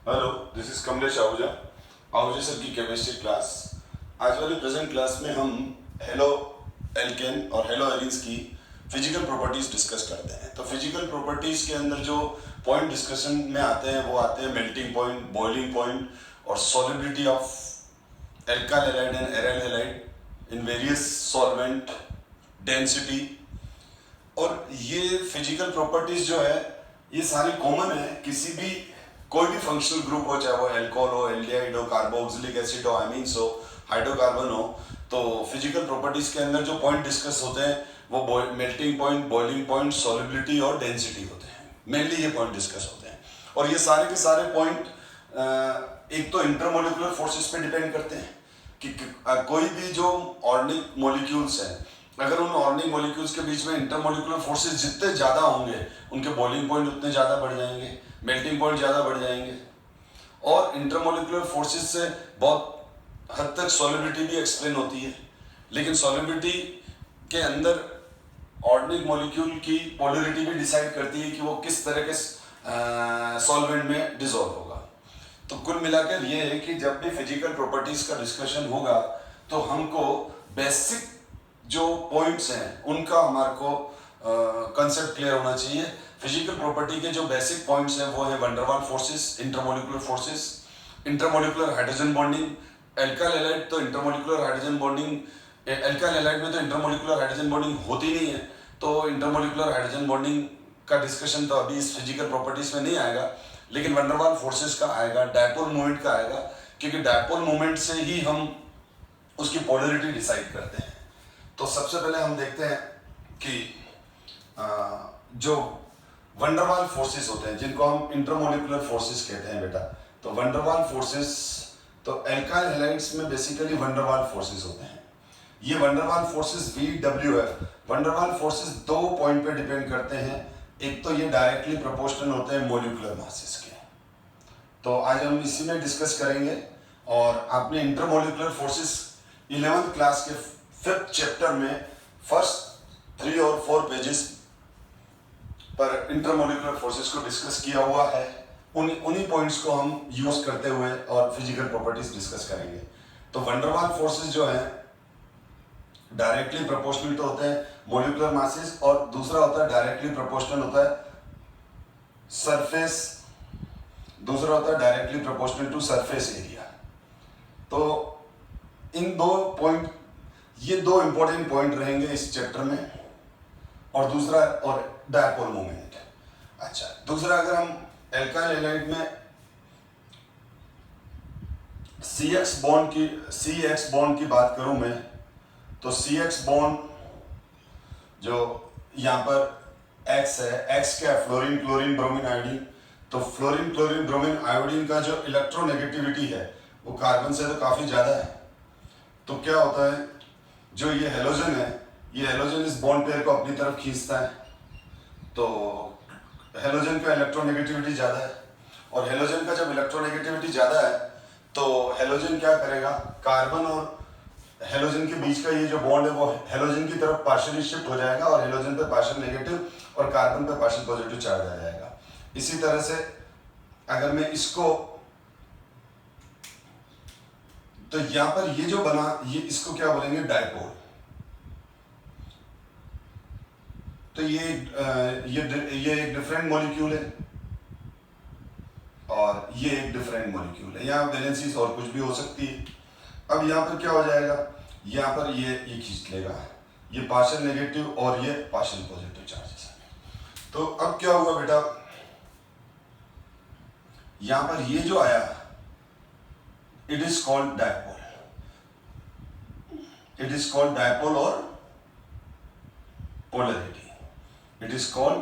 Hello, this is Kamlesh Ahuja, Ahuja sir की chemistry class. आज वाली प्रेजेंट क्लास में हम हेलो एल्केन और हेलो एरीन्स की फिजिकल प्रॉपर्टीज डिस्कस करते हैं। तो फिजिकल प्रॉपर्टीज के अंदर जो पॉइंट डिस्कशन में आते हैं वो आते हैं मेल्टिंग पॉइंट, बॉइलिंग पॉइंट और solubility of alkyl halide and aryl halide in various solvent, density. और ये फिजिकल प्रॉपर्टीज जो है ये सारी कॉमन है किसी भी कोई भी फंक्शनल ग्रुप हो, चाहे वो एल्कोहल हो, एल्डिहाइड हो, कार्बोक्सिलिक एसिड हो, अमीन्स हो, हाइड्रोकार्बन हो। तो फिजिकल प्रॉपर्टीज के अंदर जो पॉइंट डिस्कस होते हैं वो melting point, boiling point, solubility और डेंसिटी होते हैं। मेनली ये पॉइंट डिस्कस होते हैं और ये सारे के सारे पॉइंट एक तो इंटरमोलिकुलर फोर्सेस पे डिपेंड करते हैं कि कोई भी जो ऑर्गेनिक मॉलिक्यूल्स हैं, अगर उन ऑर्गेनिक मॉलिक्यूल्स के बीच में इंटरमोलिकुलर फोर्सेस जितने ज़्यादा होंगे उनके बॉइलिंग पॉइंट उतने ज़्यादा बढ़ जाएंगे, मेल्टिंग पॉइंट ज़्यादा बढ़ जाएंगे। और इंटरमोलिकुलर फोर्सेस से बहुत हद तक सॉलिबिलिटी भी एक्सप्लेन होती है, लेकिन सॉलिबिलिटी के अंदर ऑर्गेनिक मॉलिक्यूल की पोलरिटी भी डिसाइड करती है कि वो किस तरह के सॉल्वेंट में डिसॉल्व होगा। तो कुल मिलाकर ये है कि जब भी फिजिकल प्रॉपर्टीज का डिस्कशन होगा तो हमको बेसिक जो पॉइंट्स हैं उनका हमारे को कंसेप्ट क्लियर होना चाहिए। फिजिकल प्रॉपर्टी के जो बेसिक पॉइंट्स हैं वो है van der Waals forces, intermolecular forces, intermolecular hydrogen bonding. Alkyl halide तो intermolecular hydrogen bonding, alkyl halide में तो इंटरमोलिकुलर हाइड्रोजन बॉन्डिंग होती नहीं है, तो इंटरमोलिकुलर हाइड्रोजन बॉन्डिंग का डिस्कशन तो अभी इस फिजिकल प्रॉपर्टीज में नहीं आएगा, लेकिन वैन डर वाल्स फोर्सेस का आएगा, डायपोल मूवमेंट का आएगा, क्योंकि डायपोल मूवमेंट से ही हम उसकी पोलरिटी डिसाइड करते हैं। तो सबसे पहले हम देखते हैं कि जो वैन डर वाल्स फोर्सेस होते हैं जिनको हम इंटरमोलिकुलर फोर्सेस कहते हैं बेटा। तो वैन डर वाल्स फोर्सेस तो एल्काइल हैलाइड्स में basically van der Waals forces होते हैं। ये van der Waals forces VWF, van der Waals forces दो पॉइंट पे डिपेंड करते हैं। एक तो ये डायरेक्टली प्रोपोर्शनल होते हैं मोलिकुलर मासेस के, तो आज हम इसी में डिस्कस करेंगे। और आपने इंटरमोलिकुलर फोर्सेस 11th क्लास के 5th चैप्टर में फर्स्ट 3 और 4 पेजेस पर इंटरमोलिकुलर फोर्सेस को डिस्कस किया हुआ है। उन्हीं पॉइंट्स को हम यूज करते हुए और फिजिकल प्रॉपर्टीज डिस्कस करेंगे। तो वैन डर वाल्स फोर्सेस जो है डायरेक्टली प्रोपोर्शनल तो होते हैं मोलिकुलर मासेस, और दूसरा होता है डायरेक्टली प्रोपोर्शनल होता है सरफेस, दूसरा होता है directly proportional to surface area. तो इन दो पॉइंट, ये दो इंपॉर्टेंट पॉइंट रहेंगे इस चैप्टर में। और दूसरा और डायपोल मोमेंट। अच्छा, दूसरा अगर हम एल्काइल हैलाइड में CX बॉन्ड की बात करूं मैं, तो CX बॉन्ड जो यहाँ पर X है, X क्या है, फ्लोरीन, क्लोरीन, ब्रोमीन, आयोडीन। तो फ्लोरीन, क्लोरीन, ब्रोमीन, आयोडीन का जो इलेक्ट्रोनेगेटिविटी है वो कार्बन से तो काफी ज्यादा है। तो क्या होता है, जो ये हेलोजन है, ये हेलोजन इस बॉन्ड पेयर को अपनी तरफ खींचता है, तो हेलोजन का इलेक्ट्रोनेगेटिविटी ज़्यादा है। और हेलोजन का जब इलेक्ट्रोनेगेटिविटी ज़्यादा है तो हेलोजन क्या करेगा, कार्बन और हेलोजन के बीच का ये जो बॉन्ड है वो हेलोजन की तरफ पार्शियली शिफ्ट हो जाएगा और हेलोजन पे पार्शियल नेगेटिव और कार्बन पे पार्शियल पॉजिटिव चार्ज आ जाएगा। इसी तरह से अगर मैं इसको, तो यहाँ पर ये जो बना, ये इसको क्या बोलेंगे, डायपोल। तो ये एक डिफरेंट मॉलिक्यूल है और ये एक डिफरेंट मॉलिक्यूल है। यहाँ वैलेंसीज और कुछ भी हो सकती है। अब यहाँ पर क्या हो जाएगा, यहाँ पर ये खींच लेगा, ये पार्शियल नेगेटिव और ये पार्शियल पॉजिटिव चार्जेस। तो अब क्या हुआ बेटा, यहाँ पर ये जो आया it is called dipole, it is called dipole और polarity, it is called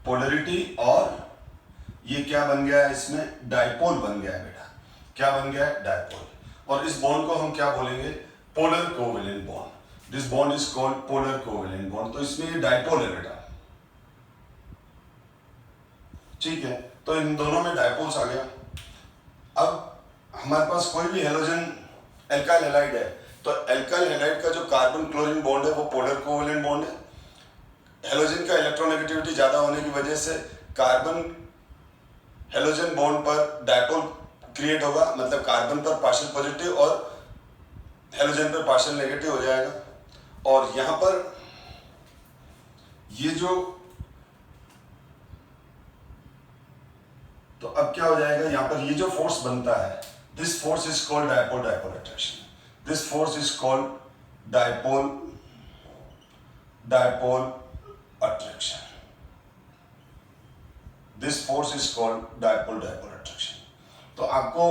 polarity. और ये क्या बन गया है, इसमें डायपोल बन गया है बेटा। क्या बन गया है, डायपोल। और इस बॉन्ड को हम क्या बोलेंगे, polar covalent bond. This bond is called polar covalent bond. तो इसमें ये डायपोल है बेटा, ठीक है। तो इन दोनों में डायपोल्स आ गया। अब हमारे पास कोई भी हेलोजन एल्काइल हैलाइड है, तो एल्काइल हैलाइड का जो कार्बन क्लोरीन बॉन्ड है वो पोलर कोवेलेंट बॉन्ड है। हेलोजन का इलेक्ट्रोनेगेटिविटी ज्यादा होने की वजह से कार्बन हेलोजन बॉन्ड पर डायपोल क्रिएट होगा, मतलब कार्बन पर पार्शियल पॉजिटिव और हेलोजन पर पार्शियल नेगेटिव हो जाएगा। और यहां पर ये जो, तो अब क्या हो जाएगा, यहां पर ये जो फोर्स बनता है, this force is called dipole dipole attraction. This force is called dipole dipole attraction. This force is called dipole dipole attraction. तो आपको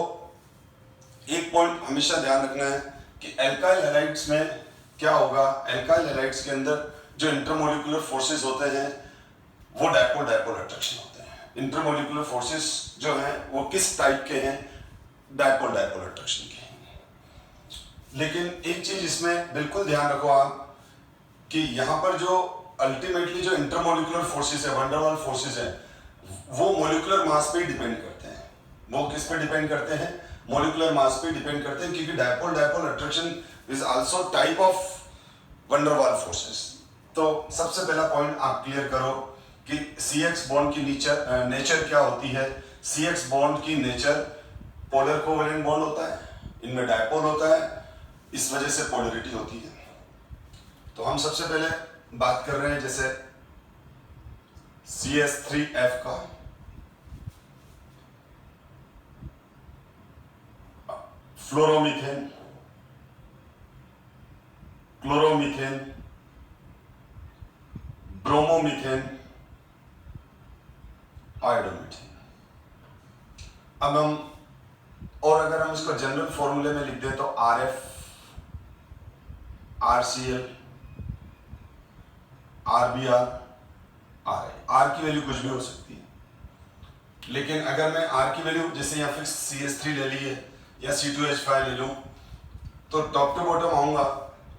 एक पॉइंट हमेशा ध्यान रखना है कि एल्काइल हैलाइड्स में क्या होगा, एल्काइल हैलाइड्स के अंदर जो इंटरमोलिकुलर फोर्सेस होते हैं वो डायपोल डायपोल अट्रैक्शन होते हैं। इंटरमोलिकुलर फोर्सेस जो हैं वो किस टाइप के हैं, डायपोल डायपोल अट्रैक्शन के हैं। लेकिन एक चीज इसमें बिल्कुल ध्यान रखो आप कि यहां पर जो अल्टीमेटली जो इंटरमोलिकुलर फोर्सेस है, वंडरवाल फोर्सेस है, वो मोलिकुलर मास पे डिपेंड करते हैं। वो किस पे डिपेंड करते हैं, मोलिकुलर मास पे डिपेंड करते हैं, क्योंकि dipole dipole attraction is also type of van der Waals forces. तो सबसे पहला पॉइंट आप क्लियर करो कि CX बॉन्ड की नेचर क्या होती है। CX बॉन्ड की नेचर पोलर कोवेलेंट बॉन्ड होता है, इनमें डायपोल होता है, इस वजह से पोलरिटी होती है। तो हम सबसे पहले बात कर रहे हैं जैसे CH3F का, फ्लोरोमीथेन, क्लोरोमीथेन, ब्रोमोमीथेन, आयोडोमीथेन। अब हम, और अगर हम इसको जनरल फॉर्मूले में लिख दें तो RF, RCl, RBr, RI। R की वैल्यू कुछ भी हो सकती है, लेकिन अगर मैं R की वैल्यू जैसे यहाँ फिक्स CH3 ले ली है या C2H5 ले लूं, तो टॉप टू बॉटम आऊंगा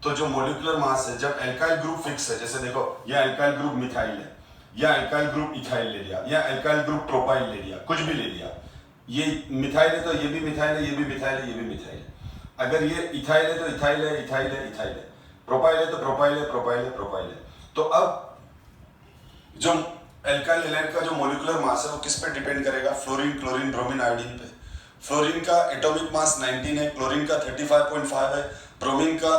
तो जो मोलिकुलर मास है, जब एल्काइल ग्रुप फिक्स है, जैसे देखो या एल्काइल ग्रुप मिथाइल है, या एल्काइल ग्रुप इथाइल ले लिया, या एल्काइल ग्रुप प्रोपाइल ले लिया, कुछ भी ले लिया, ये मिथाइल है तो ये भी मिथाइल है, ये भी मिथाइल है, ये भी मिथाइल है। अगर ये इथाइल है तो इथाइल है, इथाइल है, इथाइल है, प्रोपाइल है तो प्रोपाइल है, प्रोपाइल है, प्रोपाइल है। तो अब जो एल्काइल हैलाइड का जो मोलिकुलर मास है वो किस पे डिपेंड करेगा, फ्लोरीन, क्लोरीन, ब्रोमीन, आयोडीन पे। फ्लोरीन का एटॉमिक मास 19 है, क्लोरीन का 35.5 है, ब्रोमीन का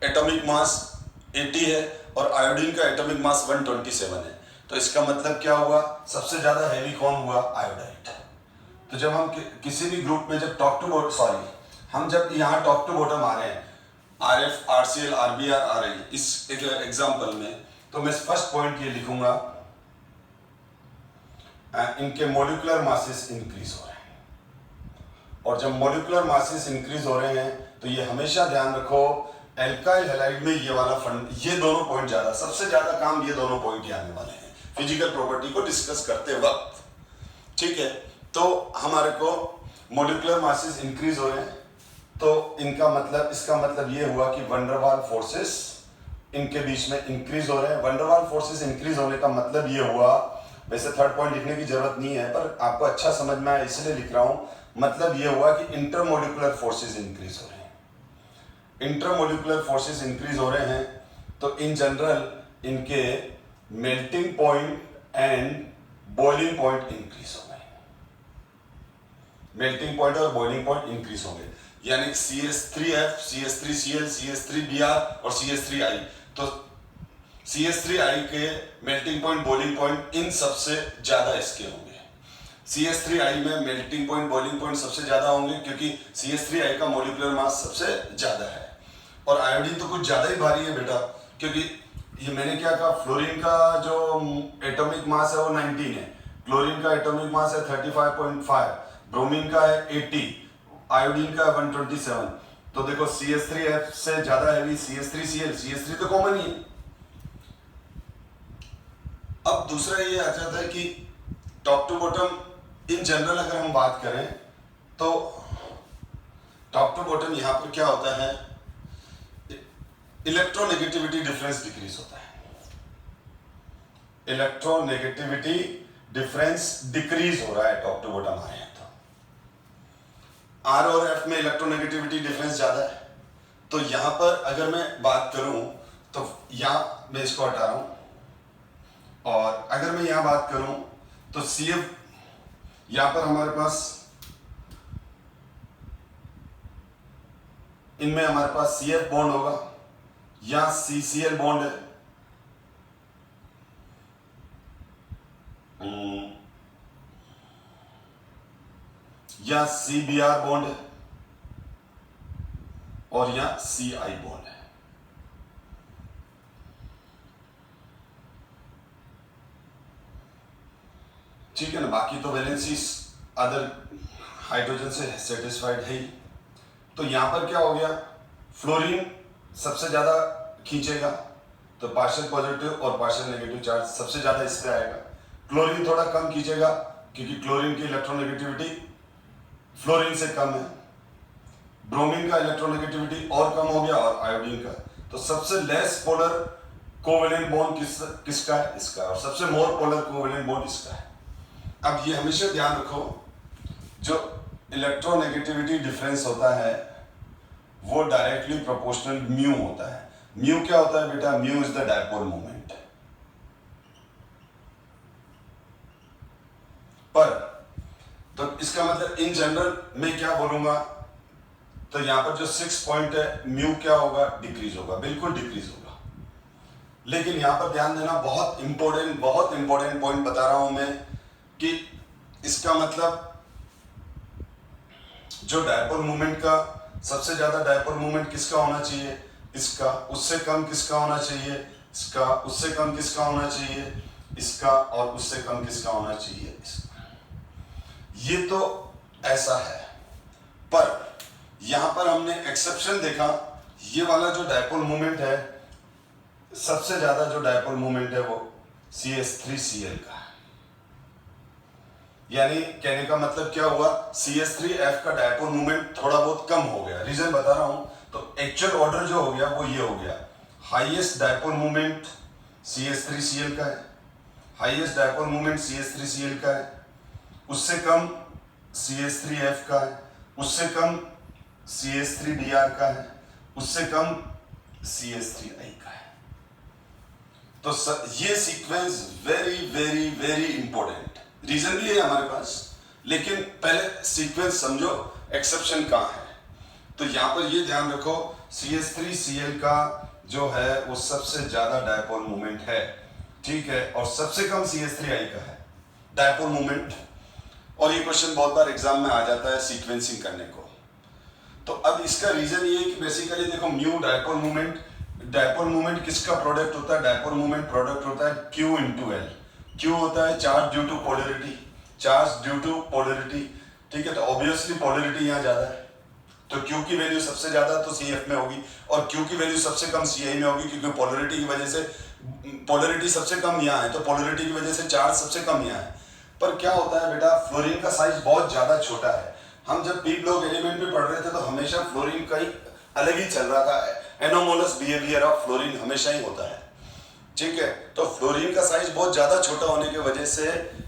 एटॉमिक मास 80 है और आयोडीन का एटॉमिक मास 127 है। तो इसका मतलब क्या हुआ, सबसे ज्यादा हैवी कौन हुआ, आयोडाइड। तो जब हम किसी भी ग्रुप में जब टॉप टू बॉटम, सॉरी हम जब यहाँ टॉप टू बॉटम आ रहे हैं, RF, RCl, RBr, RI, इस एग्जाम्पल में, तो मैं फर्स्ट पॉइंट ये लिखूंगा, इनके मोलिकुलर मासेस इंक्रीज हो रहे हैं। और जब मोलिकुलर मासेस इंक्रीज हो रहे हैं तो ये हमेशा ध्यान रखो, एल्काइल हैलाइड में ये वाला फंड, ये दोनों पॉइंट ज्यादा, सबसे ज्यादा काम ये दोनों पॉइंट ही आने वाले हैं फिजिकल प्रॉपर्टी को डिस्कस करते वक्त, ठीक है। तो हमारे को मोलिकुलर मासेस इंक्रीज हो रहे हैं, तो इनका मतलब, इसका मतलब ये हुआ कि वंडरवाल फोर्सेस इनके बीच में इंक्रीज हो रहे हैं। वंडरवाल फोर्सेस इंक्रीज होने का मतलब ये हुआ, वैसे थर्ड पॉइंट लिखने की जरूरत नहीं है पर आपको अच्छा समझ में आया इसलिए लिख रहा हूं, मतलब ये हुआ कि इंटरमोलिकुलर फोर्सेस इंक्रीज हो रहे हैं। इंटरमोलिकुलर फोर्सेस इंक्रीज हो रहे हैं तो इन जनरल इनके melting point and boiling point increase हो गए। मेल्टिंग पॉइंट और बॉइलिंग पॉइंट इंक्रीज होंगे, यानी CH3F, CH3Cl, CH3Br और CH3I। तो CH3I के melting point, boiling point in सबसे ज्यादा इसके होंगे। CH3I में मेल्टिंग पॉइंट, बॉइलिंग पॉइंट सबसे ज्यादा होंगे क्योंकि CH3I का मोलिकुलर मास सबसे ज्यादा है। और आयोडीन तो कुछ ज्यादा ही भारी है बेटा, क्योंकि ये मैंने क्या कहा, फ्लोरीन का जो एटॉमिक मास है वो 19 है, क्लोरीन का एटॉमिक मास है 35.5, ब्रोमीन का है 80, आयोडीन का 127। तो देखो CH3F से ज्यादा हैवी CH3Cl, CH3 तो कॉमन ही है। अब दूसरा ये आ जाता है कि top to bottom in general अगर हम बात करें तो टॉप टू बॉटम यहां पर क्या होता है, इलेक्ट्रोनेगेटिविटी डिफरेंस डिक्रीज होता है। इलेक्ट्रोनेगेटिविटी डिफरेंस डिक्रीज हो रहा है टॉप टू बॉटम आ रहे हैं तो। R और F में इलेक्ट्रोनेगेटिविटी डिफरेंस ज्यादा है, तो यहां पर अगर मैं बात करूं तो यहां मैं इसको हटा रहा हूं, और अगर मैं यहां बात करूं तो CF, यहां पर हमारे पास इनमें हमारे पास CF बॉन्ड होगा या CCl बॉन्ड है, या CBr बॉन्ड है और या CI बॉन्ड है। ठीक है ना, बाकी तो वैलेंसीज अदर हाइड्रोजन से सेटिस्फाइड है ही। तो यहां पर क्या हो गया, फ्लोरीन सबसे ज्यादा खींचेगा, तो पार्शियल पॉजिटिव और पार्शियल नेगेटिव चार्ज सबसे ज्यादा इस पे आएगा। क्लोरीन थोड़ा कम खींचेगा क्योंकि क्लोरीन की इलेक्ट्रोनेगेटिविटी फ्लोरीन से कम है। ब्रोमीन का इलेक्ट्रोनेगेटिविटी और कम हो गया, और आयोडीन का। तो सबसे लेस पोलर कोवेलेंट बॉन्ड किसका है, इसका, और सबसे मोर पोलर कोवेलेंट बॉन्ड इसका है। अब ये हमेशा ध्यान रखो, जो इलेक्ट्रोनेगेटिविटी डिफरेंस होता है वो डायरेक्टली प्रोपोर्शनल म्यू होता है। म्यू क्या होता है बेटा, mu is the dipole moment. पर तो इसका मतलब इन जनरल मैं क्या बोलूंगा, तो यहां पर जो 6 पॉइंट है, म्यू क्या होगा, डिक्रीज होगा, बिल्कुल डिक्रीज होगा। लेकिन यहां पर ध्यान देना, बहुत इंपॉर्टेंट पॉइंट बता रहा हूं मैं, कि इसका मतलब जो डायपोल मोमेंट का सबसे ज्यादा डायपोल मोमेंट किसका होना चाहिए, इसका, उससे कम किसका होना चाहिए, इसका, उससे कम किसका होना चाहिए, इसका, और उससे कम किसका होना चाहिए, इसका। ये तो ऐसा है, पर यहां पर हमने एक्सेप्शन देखा, ये वाला जो डायपोल मोमेंट है, सबसे ज्यादा जो डायपोल मोमेंट है वो CH3Cl का है। यानी कहने का मतलब क्या हुआ, CH3F का डायपोल मोमेंट थोड़ा बहुत कम हो गया। रीजन बता रहा हूं, तो एक्चुअल ऑर्डर जो हो गया वो ये हो गया, हाईएस्ट डायपोल मोमेंट CH3Cl का है, हाईएस्ट डायपोल मोमेंट CH3Cl का है, उससे कम CH3F का है, उससे कम CH3Br का है, उससे कम CH3I का है। तो ये sequence very very very important, reason भी है हमारे पास, लेकिन पहले सीक्वेंस समझो एक्सेप्शन कहां है। तो यहां पर ये ध्यान रखो, CH3Cl का जो है वो सबसे ज्यादा डायपोल मोमेंट है, ठीक है, और सबसे कम CH3I का है डायपोल मोमेंट। और ये क्वेश्चन बहुत बार एग्जाम में आ जाता है सीक्वेंसिंग करने को। तो अब इसका रीजन ये है कि बेसिकली देखो, म्यू डायपोल मोमेंट किसका प्रोडक्ट होता है, डायपोल मोमेंट प्रोडक्ट होता है Q into L। Q होता है charge due to polarity, charge due to polarity, ठीक है। तो ऑब्वियसली पोलरिटी यहाँ ज्यादा है, तो Q की वैल्यू सबसे ज्यादा तो CF में होगी, और Q की वैल्यू सबसे कम CI में होगी, क्योंकि पोलरिटी की वजह से, पोलरिटी सबसे कम यहाँ है, तो पोलरिटी की वजह से चार्ज सबसे कम यहाँ है। पर क्या होता है बेटा, फ्लोरीन का साइज बहुत ज्यादा छोटा है। हम जब पी ब्लॉक एलिमेंट में पढ़ रहे थे तो हमेशा फ्लोरीन का ही अलग ही चल रहा था, एनोमोलस बिहेवियर ऑफ फ्लोरीन हमेशा ही होता है, ठीक है। तो फ्लोरीन का साइज बहुत ज्यादा छोटा होने की वजह से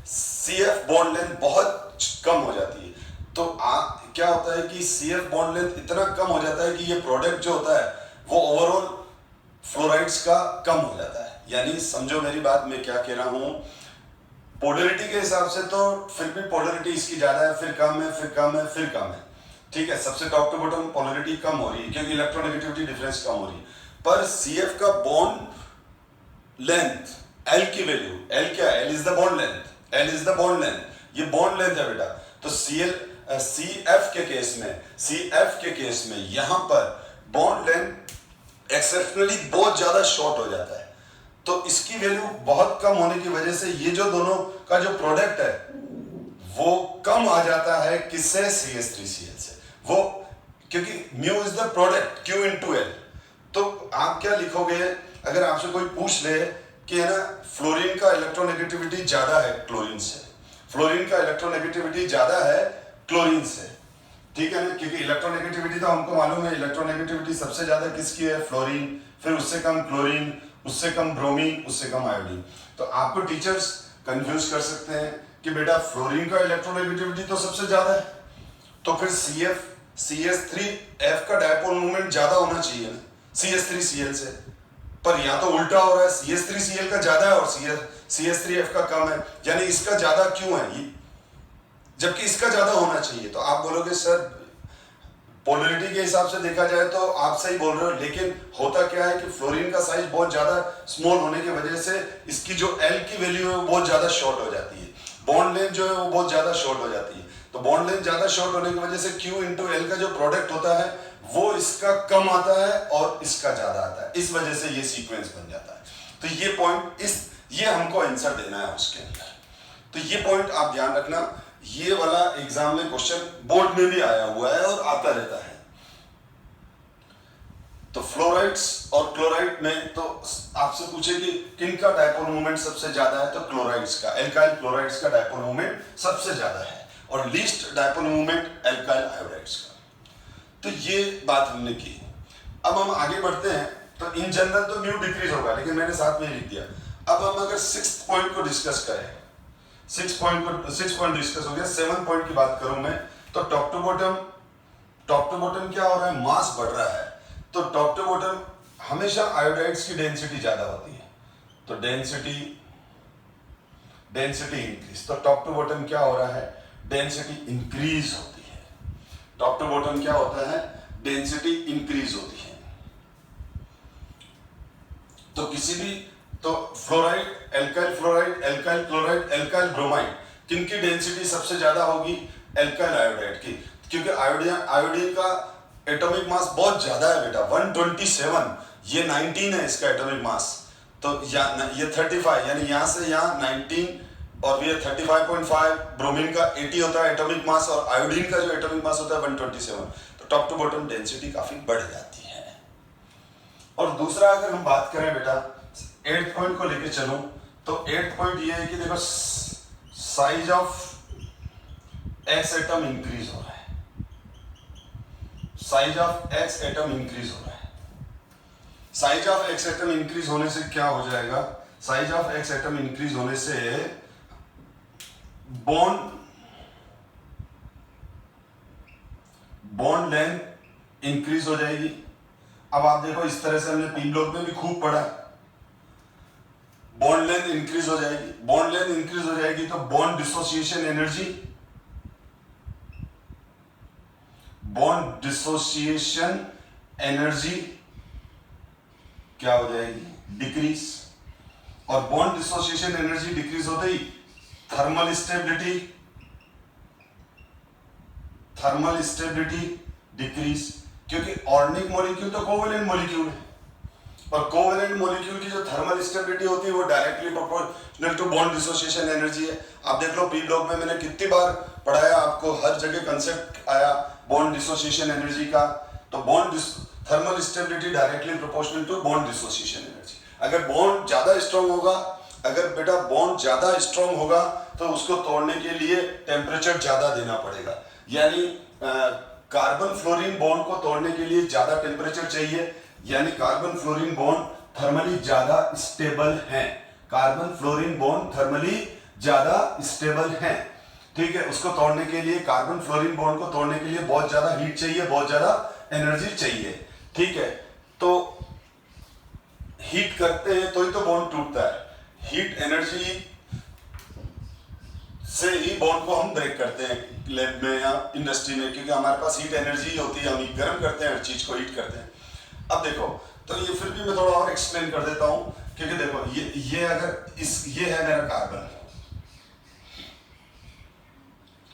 CF बॉन्ड लेंथ बहुत कम हो जाती है। तो क्या होता है कि CF बॉन्ड लेंथ इतना कम हो जाता है कि ये प्रोडक्ट जो होता है वो ओवरऑल फ्लोराइड्स का कम हो जाता है। यानी समझो मेरी बात, मैं क्या कह रहा हूं, पोलरिटी के हिसाब से तो फिर भी पोलरिटी इसकी ज्यादा है, फिर कम है, फिर कम है, फिर कम है, ठीक है। सबसे टॉप टू बॉटम पोलरिटी कम हो रही है क्योंकि इलेक्ट्रोनेगेटिविटी डिफरेंस कम हो रही है। पर CF का बॉन्ड लेंथ L की वैल्यू, L क्या है, L is the bond length, L is the bond length, ये बॉन्ड लेंथ है बेटा। तो CF के केस में यहां पर बॉन्ड लेंथ एक्सेप्शनली बहुत ज्यादा शॉर्ट हो जाता है। तो इसकी वैल्यू बहुत कम होने की वजह से ये जो दोनों का जो प्रोडक्ट है वो कम आ जाता है, किससे, CH3Cl से। वो क्योंकि mu is the product Q into L। तो आप क्या लिखोगे अगर आपसे कोई पूछ ले कि है ना, फ्लोरीन का इलेक्ट्रोनेगेटिविटी ज्यादा है क्लोरीन से, फ्लोरीन का इलेक्ट्रोनेगेटिविटी ज्यादा है क्लोरीन से, ठीक है ना, क्योंकि इलेक्ट्रोनेगेटिविटी तो हमको मालूम है, इलेक्ट्रोनेगेटिविटी सबसे ज्यादा किसकी है, फ्लोरीन, फिर उससे कम क्लोरीन, उससे कम ब्रोमीन, उससे कम आयोडीन। तो आपको टीचर्स कंफ्यूज कर सकते हैं कि बेटा फ्लोरीन का इलेक्ट्रोनेगेटिविटी तो सबसे ज्यादा है, तो फिर CH3F का डायपोल मोमेंट ज्यादा होना चाहिए ना CH3Cl से। पर यहां तो उल्टा हो रहा है, CH3Cl का ज्यादा है और CH3F का कम है, यानी इसका ज्यादा क्यों है ये, जबकि इसका ज्यादा होना चाहिए। तो आप बोलोगे सर पोलरिटी के हिसाब से देखा जाए तो आप सही बोल रहे हो, लेकिन होता क्या है कि फ्लोरीन का साइज बहुत ज्यादा स्मॉल होने की वजह से इसकी जो एल की वैल्यू है वो बहुत ज्यादा शॉर्ट हो जाती है, बॉन्ड लेंथ जो है वो बहुत ज्यादा शॉर्ट हो जाती है। तो बॉन्ड लेंथ ज्यादा शॉर्ट होने की वजह से Q इंटू एल का जो प्रोडक्ट होता है वो इसका कम आता है और इसका ज्यादा आता है, इस वजह से ये सीक्वेंस बन जाता है। तो ये पॉइंट ये हमको आंसर देना है उसके अंदर, तो ये पॉइंट आप ध्यान रखना। ये वाला एग्जाम में क्वेश्चन बोर्ड में भी आया हुआ है और आता रहता है। तो फ्लोराइड्स और क्लोराइड में तो आपसे पूछे कि किनका डायपोल मोमेंट सबसे ज्यादा है, तो क्लोराइड्स का, एल्काइल क्लोराइड्स का डायपोल मोमेंट सबसे ज्यादा है और least dipole moment alkyl iodides का। तो ये बात हमने की। अब हम आगे बढ़ते हैं। तो इन जनरल तो म्यू डिक्रीज होगा, लेकिन मैंने साथ में लिख दिया। अब हम अगर 6th पॉइंट को डिस्कस करें, 6 पॉइंट डिस्कस हो गया, 7 पॉइंट की बात करूं मैं, तो टॉप टू बॉटम क्या हो रहा है, मास बढ़ रहा है। तो टॉप टू बॉटम हमेशा आयोडाइड्स की डेंसिटी ज्यादा होती है, तो डेंसिटी इंक्रीज। तो टॉप टू बॉटम क्या हो रहा है, डेंसिटी इंक्रीज होती है। टॉप टू बॉटम क्या होता है, डेंसिटी इंक्रीज होती है। तो किसी भी तो fluoride, alkyl fluoride, alkyl chloride, alkyl bromide, किनकी डेंसिटी सबसे ज्यादा होगी, एल्काइल आयोडाइड की, क्योंकि आयोडीन का एटॉमिक मास बहुत ज्यादा है बेटा, 127, ये 19 है इसका एटॉमिक मास। तो ये 35, यानी यहां से यहां 19 और ये 35.5, ब्रोमीन का 80 होता है एटॉमिक मास और आयोडीन का जो एटॉमिक मास होता है 127। तो टॉप टू बॉटम डेंसिटी काफी बढ़ जाती है। और दूसरा अगर हम बात करें बेटा 8th पॉइंट को लेके चलूं, तो 8th पॉइंट ये है कि देखो size of x atom increase हो रहा है, size of x atom increase हो रहा है। Size of x atom increase होने से क्या हो जाएगा, size of x atom increase होने से बॉन्ड लेंथ इंक्रीज हो जाएगी। अब आप देखो इस तरह से हमने पी ब्लॉक में भी खूब पढ़ा, बॉन्ड लेंथ इंक्रीज हो जाएगी। बॉन्ड लेंथ इंक्रीज हो जाएगी तो बॉन्ड डिसोसिएशन एनर्जी क्या हो जाएगी, डिक्रीज। और बॉन्ड डिसोसिएशन एनर्जी डिक्रीज होते ही थर्मल स्टेबिलिटी डिक्रीज, क्योंकि ऑर्गेनिक मॉलिक्यूल तो कोवेलेंट मॉलिक्यूल है और कोवेलेंट मॉलिक्यूल की जो थर्मल स्टेबिलिटी होती है वो directly proportional to bond dissociation energy है। आप देख लो पी ब्लॉक में मैंने कितनी बार पढ़ाया, आपको हर जगह कंसेप्ट आया बॉन्ड डिसोसिएशन एनर्जी का। तो bond thermal stability directly proportional to bond dissociation energy. अगर बॉन्ड ज्यादा स्ट्रांग होगा, अगर बेटा बॉन्ड ज्यादा स्ट्रांग होगा तो उसको तोड़ने के लिए टेम्परेचर ज्यादा देना पड़ेगा, यानी कार्बन फ्लोरीन बॉन्ड को तोड़ने के लिए ज्यादा टेम्परेचर चाहिए, यानी कार्बन फ्लोरीन बॉन्ड थर्मली ज्यादा स्टेबल है। कार्बन फ्लोरीन बॉन्ड थर्मली ज्यादा स्टेबल है, ठीक है। उसको तोड़ने के लिए, कार्बन फ्लोरीन बॉन्ड को तोड़ने के लिए बहुत ज्यादा हीट चाहिए, बहुत ज्यादा एनर्जी चाहिए, ठीक है। तो हीट करते हैं तो ही तो बॉन्ड टूटता है, हीट एनर्जी से ही बॉन्ड को हम ब्रेक करते हैं लैब में या इंडस्ट्री में, क्योंकि हमारे पास हीट एनर्जी होती है, हम गर्म करते हैं, हर चीज को हीट करते हैं। अब देखो, तो ये फिर भी मैं थोड़ा और एक्सप्लेन कर देता हूं, क्योंकि देखो ये अगर ये है मेरा कार्बन,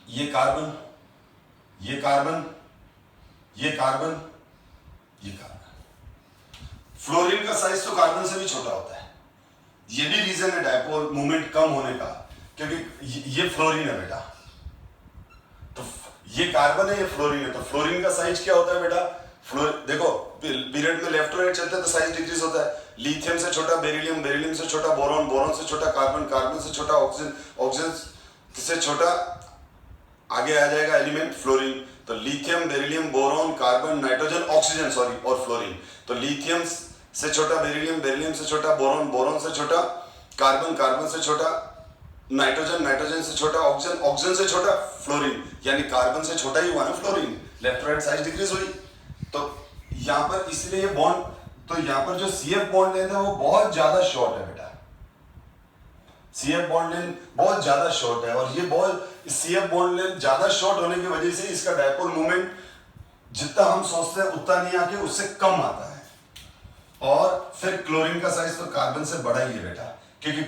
ये कार्बन, ये कार्बन, ये कार्बन, ये कार्बन। फ्लोरीन का साइज तो कार्बन से भी छोटा होता है, ये भी रीजन है डायपोल मूवमेंट कम होने का, क्योंकि ये फ्लोरीन है बेटा, तो ये कार्बन है, ये फ्लोरीन है। तो फ्लोरीन का साइज क्या होता है बेटा, देखो पीरियड में लेफ्ट टू राइट चलते हैं तो साइज डिक्रीज होता है। लिथियम से छोटा बेरिलियम, बेरिलियम से छोटा बोरॉन, बोरॉन से छोटा कार्बन, कार्बन से छोटा ऑक्सीजन, ऑक्सीजन से छोटा आगे आ जाएगा एलिमेंट फ्लोरीन। तो lithium, beryllium, boron, carbon, nitrogen, oxygen sorry और फ्लोरीन। तो लिथियम से छोटा बेरिलियम, बेरिलियम से छोटा बोरॉन, बोरॉन से छोटा कार्बन, कार्बन से छोटा नाइट्रोजन, नाइट्रोजन से छोटा ऑक्सीजन, ऑक्सीजन से छोटा फ्लोरीन, यानी कार्बन से छोटा ही हुआ ना fluorine, left right size decrease हुई। तो यहां पर इसलिए ये बॉन्ड, तो यहां पर जो CF बॉन्ड लेंथ है वो बहुत ज्यादा शॉर्ट है बेटा, CF बॉन्ड लेंथ बहुत ज्यादा शॉर्ट है। और ये CF बॉन्ड लेंथ ज्यादा शॉर्ट होने की वजह से इसका डायपोल मूवमेंट जितना हम सोचते हैं उतना नहीं आके उससे कम आता है। और फिर क्लोरीन का साइज तो कार्बन से बड़ा ही है बेटा, क्योंकि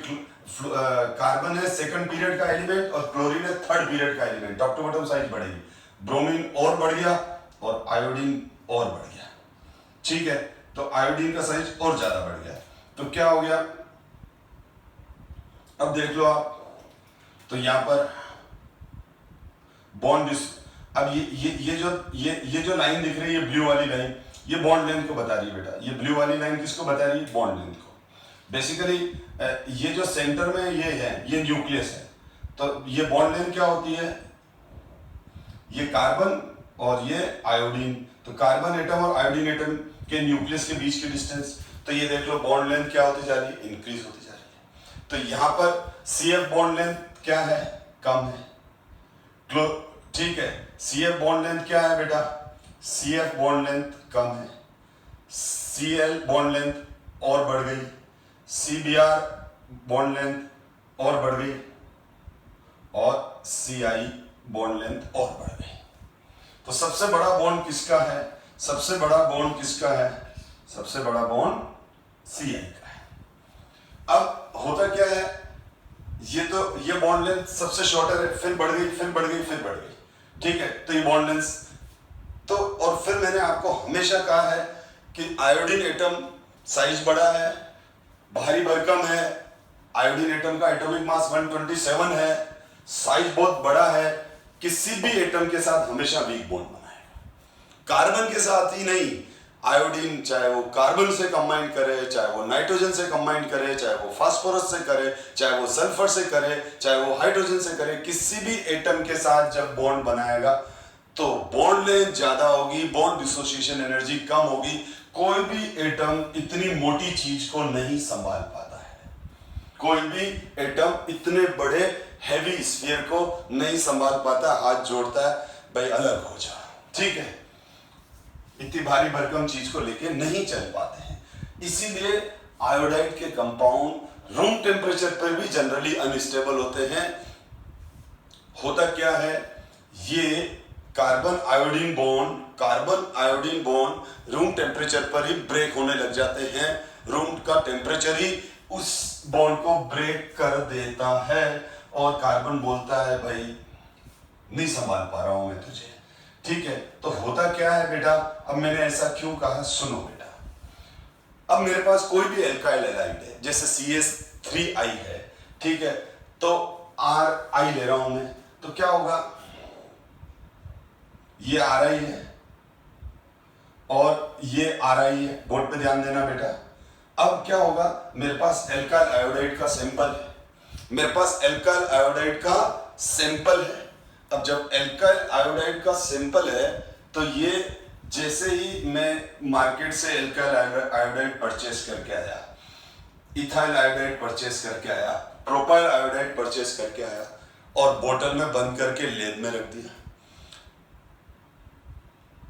कार्बन है सेकंड पीरियड का एलिमेंट और क्लोरीन है थर्ड पीरियड का element. Top to bottom size बढ़ेगी। ब्रोमीन और बढ़ गया और आयोडीन और बढ़ गया, ठीक है। तो आयोडीन का साइज और ज्यादा बढ़ गया। तो क्या हो गया, अब देख लो आप, तो यहां पर बॉन्ड, अब ये जो लाइन दिख रही है ब्लू वाली लाइन, ये बॉन्ड लेंथ को बता रही है बेटा। ये ब्लू वाली लाइन किसको बता रही है, बॉन्ड लेंथ को। बेसिकली ये जो सेंटर में ये है, ये न्यूक्लियस है। तो ये बॉन्ड लेंथ क्या होती है, ये कार्बन और ये आयोडीन। तो कार्बन एटम और आयोडीन एटम के न्यूक्लियस के बीच की डिस्टेंस, तो ये देख लो बॉन्ड लेंथ क्या होती जा रही है, इंक्रीज होती जा रही है। तो यहां पर CF बॉन्ड लेंथ क्या है, कम है, ठीक है। CF बॉन्ड लेंथ क्या है बेटा, CF बॉन्ड लेंथ कम है। Cl बॉन्ड लेंथ और बढ़ गई, CBr बॉन्ड लेंथ और बढ़ गई और Ci बॉन्ड लेंथ और बढ़ गई। तो सबसे बड़ा बॉन्ड किसका है, सबसे बड़ा बॉन्ड किसका है, सबसे बड़ा बॉन्ड Ci का है। अब होता क्या है, ये बॉन्ड लेंथ सबसे शॉर्टर है, फिर बढ़ गई, फिर बढ़ गई, फिर बढ़ गई, ठीक है। तो ये बॉन्ड लेंथ, तो और फिर मैंने आपको हमेशा कहा है कि आयोडीन एटम साइज बड़ा है, भारी भरकम है। आयोडीन एटम का एटॉमिक मास 127 है, साइज बहुत बड़ा है, किसी भी एटम के साथ हमेशा वीक बॉन्ड बनाएगा। कार्बन के साथ ही नहीं, आयोडीन चाहे वो कार्बन से कंबाइन करे, चाहे वो नाइट्रोजन से कंबाइन करे, चाहे वो फास्फोरस से करे, चाहे वो सल्फर से करे, चाहे वो हाइड्रोजन से करे, किसी भी एटम के साथ जब बॉन्ड बनाएगा तो बॉन्ड लेंथ ज्यादा होगी, बॉन्ड डिसोसिएशन एनर्जी कम होगी। कोई भी एटम इतनी मोटी चीज को नहीं संभाल पाता है, कोई भी एटम इतने बड़े हैवी स्फीयर को नहीं संभाल पाता, हाथ जोड़ता है, भाई अलग हो जा, ठीक है। इतनी भारी भरकम चीज को लेके नहीं चल पाते हैं। इसीलिए आयोडाइड के कंपाउंड रूम टेम्परेचर पर भी जनरली अनस्टेबल होते हैं। होता क्या है, ये carbon iodine bond room temperature पर ही ब्रेक होने लग जाते हैं। रूम का टेम्परेचर ही उस बॉन्ड को ब्रेक कर देता है और कार्बन बोलता है भाई नहीं संभाल पा रहा हूं मैं तुझे, ठीक है। तो होता क्या है बेटा, अब मैंने ऐसा क्यों कहा, सुनो बेटा। अब मेरे पास कोई भी एल्काइल हैलाइड है, जैसे CH3I है, ठीक है। तो RI ले रहा हूं मैं, तो क्या होगा, ये RI है और ये RI है, बोर्ड पे ध्यान देना बेटा। अब क्या होगा, मेरे पास एल्काइल आयोडाइड का सैंपल है, मेरे पास एल्काइल आयोडाइड का सैंपल है। अब जब एल्काइल आयोडाइड का सैंपल है तो ये जैसे ही मैं मार्केट से एल्काइल आयोडाइड परचेस करके आया, इथाइल आयोडाइड परचेस करके आया, प्रोपाइल आयोडाइड परचेस करके आया और बोतल में बंद करके लैब में रख दिया।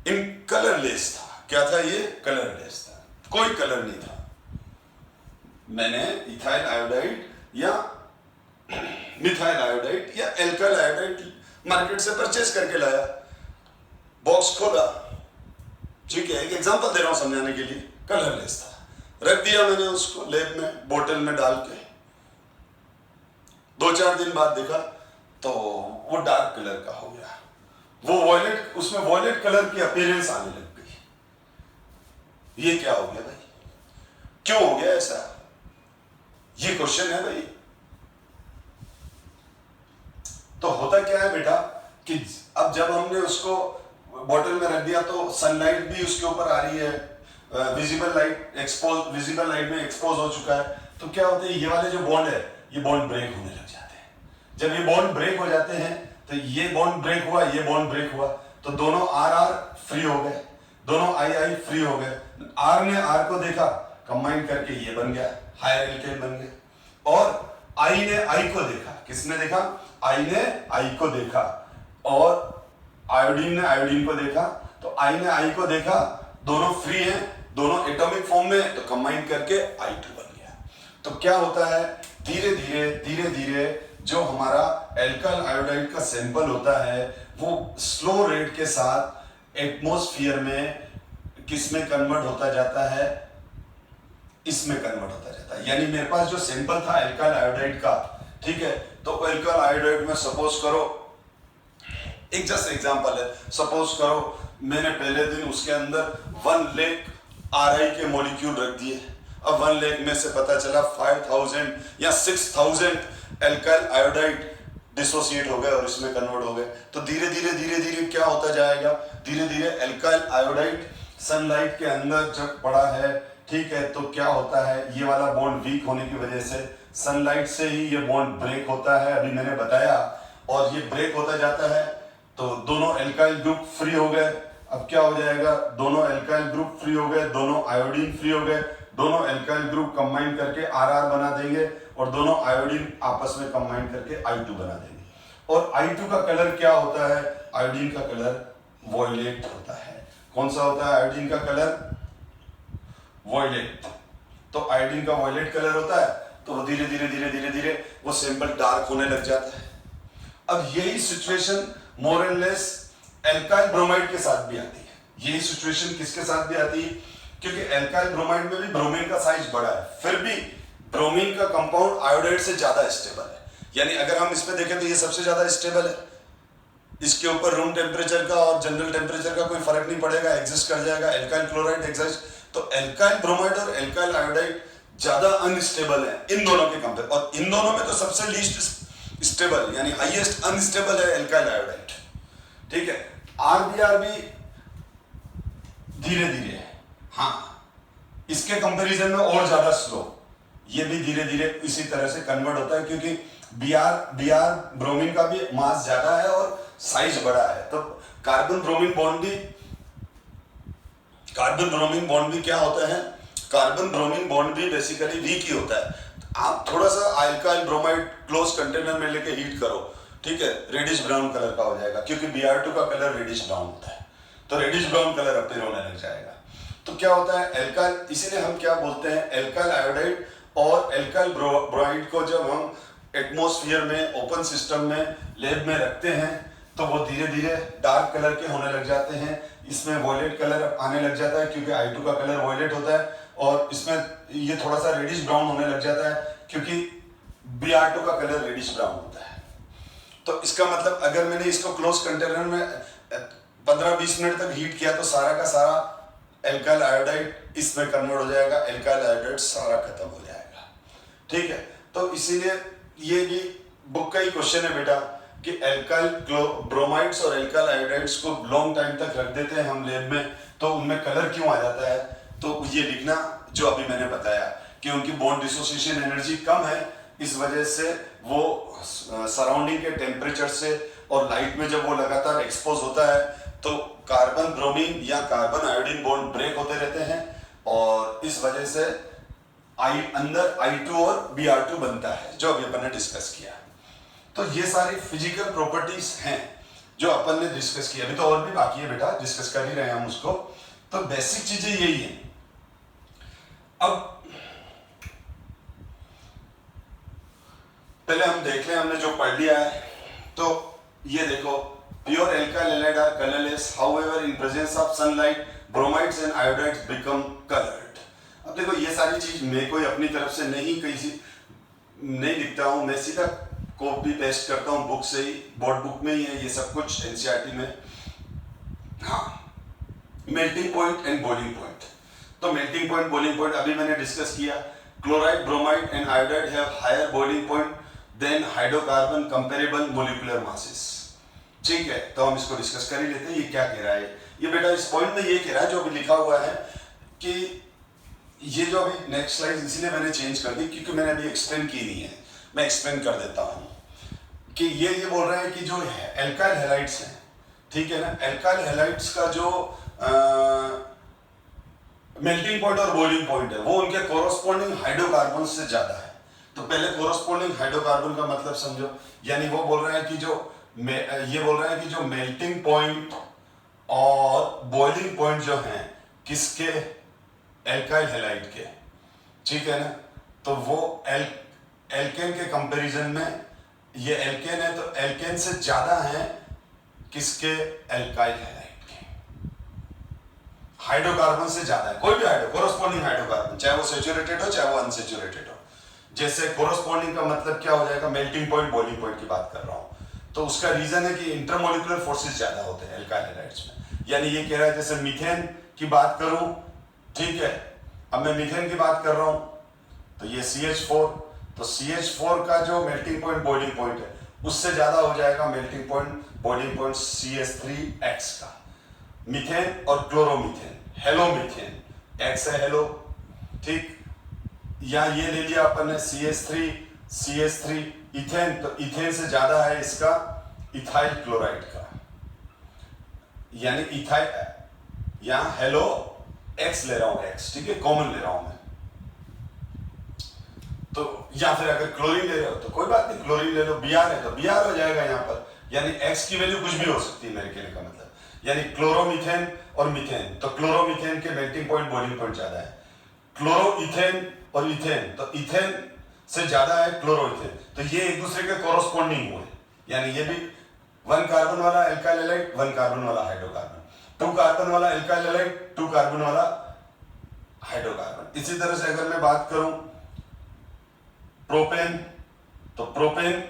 इन कलरलेस था, क्या था ये, कलरलेस था, कोई कलर नहीं था। मैंने इथाइल आयोडाइड या मिथाइल आयोडाइड या एल्काइल आयोडाइड मार्केट से परचेस करके लाया, बॉक्स खोला, ठीक है, एक एग्जांपल दे रहा हूं समझाने के लिए, कलरलेस था, रख दिया मैंने उसको लैब में बोतल में डाल के। 2-4 दिन बाद देखा तो वो डार्क कलर का हो गया, वो वॉयलेट, उसमें वॉयलेट कलर की अपीयरेंस आने लग गई। ये क्या हो गया भाई, क्यों हो गया ऐसा, ये क्वेश्चन है भाई। तो होता क्या है बेटा कि अब जब हमने उसको बॉटल में रख दिया तो सनलाइट भी उसके ऊपर आ रही है, विजिबल लाइट में एक्सपोज हो चुका है। तो क्या होता है, ये वाले जो बॉन्ड है ये बॉन्ड ब्रेक होने लग जाते हैं। जब ये बॉन्ड ब्रेक हो जाते हैं तो ये बॉन्ड ब्रेक हुआ, ये बॉन्ड ब्रेक हुआ, तो दोनों RR फ्री हो गए, दोनों II फ्री हो गए। R ने R को देखा, कंबाइन करके ये बन गया, हायर एल्केन बन गए। और I ने I को देखा, किसने देखा, I ने I को देखा और आयोडीन ने आयोडीन को देखा, तो I ने I को देखा, दोनों फ्री हैं, दोनों एटॉमिक फॉर्म में, तो कंबाइन करके I2 बन गया। तो क्या होता है, धीरे धीरे जो हमारा एल्काइल आयोडाइड का सैंपल होता है वो स्लो रेट के साथ एटमॉस्फेयर में किस में कन्वर्ट होता जाता है, इसमें कन्वर्ट होता जाता है। यानी मेरे पास जो सैंपल था एल्काइल आयोडाइड का, ठीक है, तो एल्काइल आयोडाइड में सपोज करो, एक जस्ट एग्जांपल है, सपोज करो मैंने पहले दिन उसके अंदर 1 लाख Ri के मॉलिक्यूल रख दिए। अब 1 लाख में से पता चला 5000 या 6000 एल्काइल आयोडाइड डिसोसिएट हो गए और इसमें कन्वर्ट हो गए। तो धीरे धीरे क्या होता जाएगा, धीरे धीरे एल्काइल आयोडाइड सनलाइट के अंदर जब पड़ा है, ठीक है, तो क्या होता है, ये वाला बॉन्ड वीक होने की वजह से सनलाइट से ही ये बॉन्ड ब्रेक होता है, अभी मैंने बताया, और ये ब्रेक होता जाता है तो दोनों एल्काइल ग्रुप फ्री हो गए। अब क्या हो जाएगा, दोनों एल्काइल ग्रुप फ्री हो गए, दोनों आयोडीन फ्री हो गए, दोनों एल्काइल ग्रुप कंबाइन करके RR बना देंगे और दोनों आयोडीन आपस में कंबाइन करके I2 बना देंगे। और I2 का कलर क्या होता है, आयोडीन का कलर वॉयलेट होता है। कौन सा होता है आयोडीन का कलर, वॉयलेट। तो आयोडीन का वॉयलेट कलर होता है, तो वो धीरे धीरे वो सिंबल डार्क होने लग जाता है। अब यही situation more and less alkyl bromide के साथ भी आती है। यही सिचुएशन किसके साथ भी आती है, क्योंकि एल्काइल ब्रोमाइड में भी ब्रोमीन का साइज बड़ा है, फिर भी ब्रोमीन का कंपाउंड आयोडाइड से ज्यादा स्टेबल है। यानी अगर हम इस पे देखें तो ये सबसे ज्यादा स्टेबल है, इसके ऊपर रूम टेम्परेचर का और जनरल टेम्परेचर का कोई फर्क नहीं पड़ेगा, एग्जिस्ट कर जाएगा। एल्काइल क्लोराइड एग्जिस्ट, तो एल्काइल ब्रोमाइड और एल्काइल आयोडाइड ज्यादा अनस्टेबल है इन दोनों के कंपेयर, और इन दोनों में तो सबसे लीस्ट स्टेबल यानी हाईएस्ट अनस्टेबल है एल्काइल आयोडाइड, ठीक है। RBR भी धीरे धीरे है, हाँ, इसके कंपैरिजन में और ज्यादा स्लो, ये भी धीरे धीरे इसी तरह से कन्वर्ट होता है, क्योंकि Br ब्रोमीन का भी मास ज्यादा है और साइज बड़ा है। तो कार्बन ब्रोमीन बॉन्ड भी क्या होता है, कार्बन ब्रोमीन बॉन्ड भी बेसिकली वीक ही होता है। आप थोड़ा सा अल्काइल ब्रोमाइड क्लोज कंटेनर में लेके हीट करो, ठीक है, रेडिश ब्राउन कलर का हो जाएगा, क्योंकि Br2 का कलर रेडिश ब्राउन होता है, तो रेडिश ब्राउन कलर अपीयर होने लग जाएगा। तो क्या होता है एल्काइल, इसीलिए हम क्या बोलते हैं, एल्काइल आयोडाइड और एल्काइल ब्रोमाइड को जब हम एटमॉस्फेयर में ओपन सिस्टम में लैब में रखते हैं तो वो धीरे धीरे डार्क कलर के होने लग जाते हैं। इसमें वॉयलेट कलर आने लग जाता है, क्योंकि I2 का कलर वॉयलेट होता है, और इसमें ये थोड़ा सा रेडिश ब्राउन होने लग जाता है, क्योंकि Br2 का कलर रेडिश ब्राउन होता है। तो इसका मतलब अगर मैंने इसको क्लोज कंटेनर में 15-20 मिनट तक हीट किया तो सारा का सारा एल्काइल आयोडाइड इसमें कन्वर्ट हो जाएगा, एल्काइल आयोडाइड सारा खत्म हो जाएगा, ठीक है। तो इसीलिए ये भी बुक का ही क्वेश्चन है बेटा कि एल्काइल ब्रोमाइड्स और एल्काइल आयोडाइड्स को लॉन्ग टाइम तक रख देते हैं हम लैब में, तो उनमें कलर क्यों आ जाता है, तो ये लिखना जो अभी मैंने बताया कि उनकी बॉन्ड डिसोसिएशन एनर्जी कम है, इस वजह से वो सराउंडिंग के टेम्परेचर से और लाइट में जब वो लगातार एक्सपोज होता है तो कार्बन ब्रोमीन या कार्बन आयोडीन बॉन्ड ब्रेक होते रहते हैं, और इस वजह से अंदर I2 और Br2 बनता है, जो अभी अपन ने डिस्कस किया। तो ये सारी फिजिकल प्रॉपर्टीज हैं जो अपन ने डिस्कस किया, अभी तो और भी बाकी है बेटा, डिस्कस कर ही रहे हैं हम उसको। तो बेसिक चीजें यही है। अब पहले हम देख लें हमने जो पढ़ लिया है, तो ये देखो, pure alkyl halide are colourless, however in presence of sunlight bromides and iodides become coloured. अब देखो ये सारी चीज मैं कोई अपनी तरफ से नहीं नहीं लिखता हूं, मैं सीधा कॉपी पेस्ट करता हूं बुक से ही, बोर्ड बुक में ही है ये सब कुछ, एनसीईआरटी में। हाँ, melting point and boiling point. तो मेल्टिंग पॉइंट बॉइलिंग पॉइंट अभी मैंने डिस्कस किया। Chloride bromide and iodide have higher boiling point than hydrocarbon comparable molecular masses, ठीक है। तो हम इसको डिस्कस कर ही लेते हैं। ये क्या कह रहा है, ये बेटा इस पॉइंट में ये कह रहा है जो अभी लिखा हुआ है कि ये जो अभी नेक्स्ट स्लाइड इसलिए मैंने चेंज कर दी क्योंकि मैंने अभी एक्सप्लेन की नहीं है, मैं एक्सप्लेन कर देता हूं कि ये बोल रहे हैं कि जो एल्काइल हैलाइड्स हैं, ठीक है ना, एल्काइल हैलाइड्स का जो मेल्टिंग पॉइंट और बॉइलिंग पॉइंट है वो उनके कोरोस्पोंडिंग हाइड्रोकार्बन से ज्यादा है। तो पहले कोरोस्पोंडिंग हाइड्रोकार्बन का मतलब समझो, यानी वो बोल रहे हैं कि ये बोल रहे हैं कि जो मेल्टिंग पॉइंट और बॉइलिंग पॉइंट जो हैं किसके, एल्काइल हैलाइड के, ठीक है ना। तो वो एल्केन के कंपैरिजन में ये एल्केन है, तो एल्केन से ज्यादा है किसके, एल्काइल हैलाइड के, हाइड्रोकार्बन से ज्यादा है, कोई भी कोरोस्पोंडिंग हाइड्रोकार्बन, चाहे वो सेचुरेटेड हो चाहे वो अनसेचुरेटेड हो। जैसे कोरोस्पोंडिंग का मतलब क्या हो जाएगा, मेल्टिंग पॉइंट बॉइलिंग पॉइंट की बात कर रहा हूं। तो उसका रीजन है कि इंटरमोलिकुलर फोर्सेस ज्यादा होते हैं एल्काइल हैलाइड्स में। यानी ये कह रहा है जैसे मीथेन की बात करूं, ठीक है, अब मैं मीथेन की बात कर रहा हूं तो ये CH4, तो CH4 का जो मेल्टिंग पॉइंट बॉइलिंग पॉइंट है उससे ज्यादा हो जाएगा melting point boiling point CH3X का। मीथेन और क्लोरोमीथेन, हेलोमीथेन, X है हेलो, ठीक, या ये ले लिया अपन ने CH3 इथेन, तो इथेन से ज्यादा है इसका इथाइल क्लोराइड का, यानी इथाइल, यहां हेलो X ले रहा हूं, X, ठीक है, कॉमन ले रहा हूं मैं। तो या फिर अगर क्लोरीन ले रहे हो तो कोई बात नहीं, क्लोरीन ले लो, Br है तो Br हो जाएगा यहां पर, यानी X की वैल्यू कुछ भी हो सकती है मेरे कहने का मतलब। यानी क्लोरोमीथेन और मीथेन, तो क्लोरोमीथेन के मेल्टिंग पॉइंट बॉइलिंग पॉइंट ज्यादा है, क्लोरोइथेन और इथेन, तो इथेन से ज्यादा है क्लोरोइथेन, तो ये एक दूसरे के कोरोस्पोंडिंग हुए, यानी ये भी 1 कार्बन वाला एल्काइल हैलाइड, 1 कार्बन वाला हाइड्रोकार्बन, 2 कार्बन वाला एल्काइल हैलाइड, 2 कार्बन वाला हाइड्रोकार्बन। इसी तरह से अगर मैं बात करूं प्रोपेन, तो प्रोपेन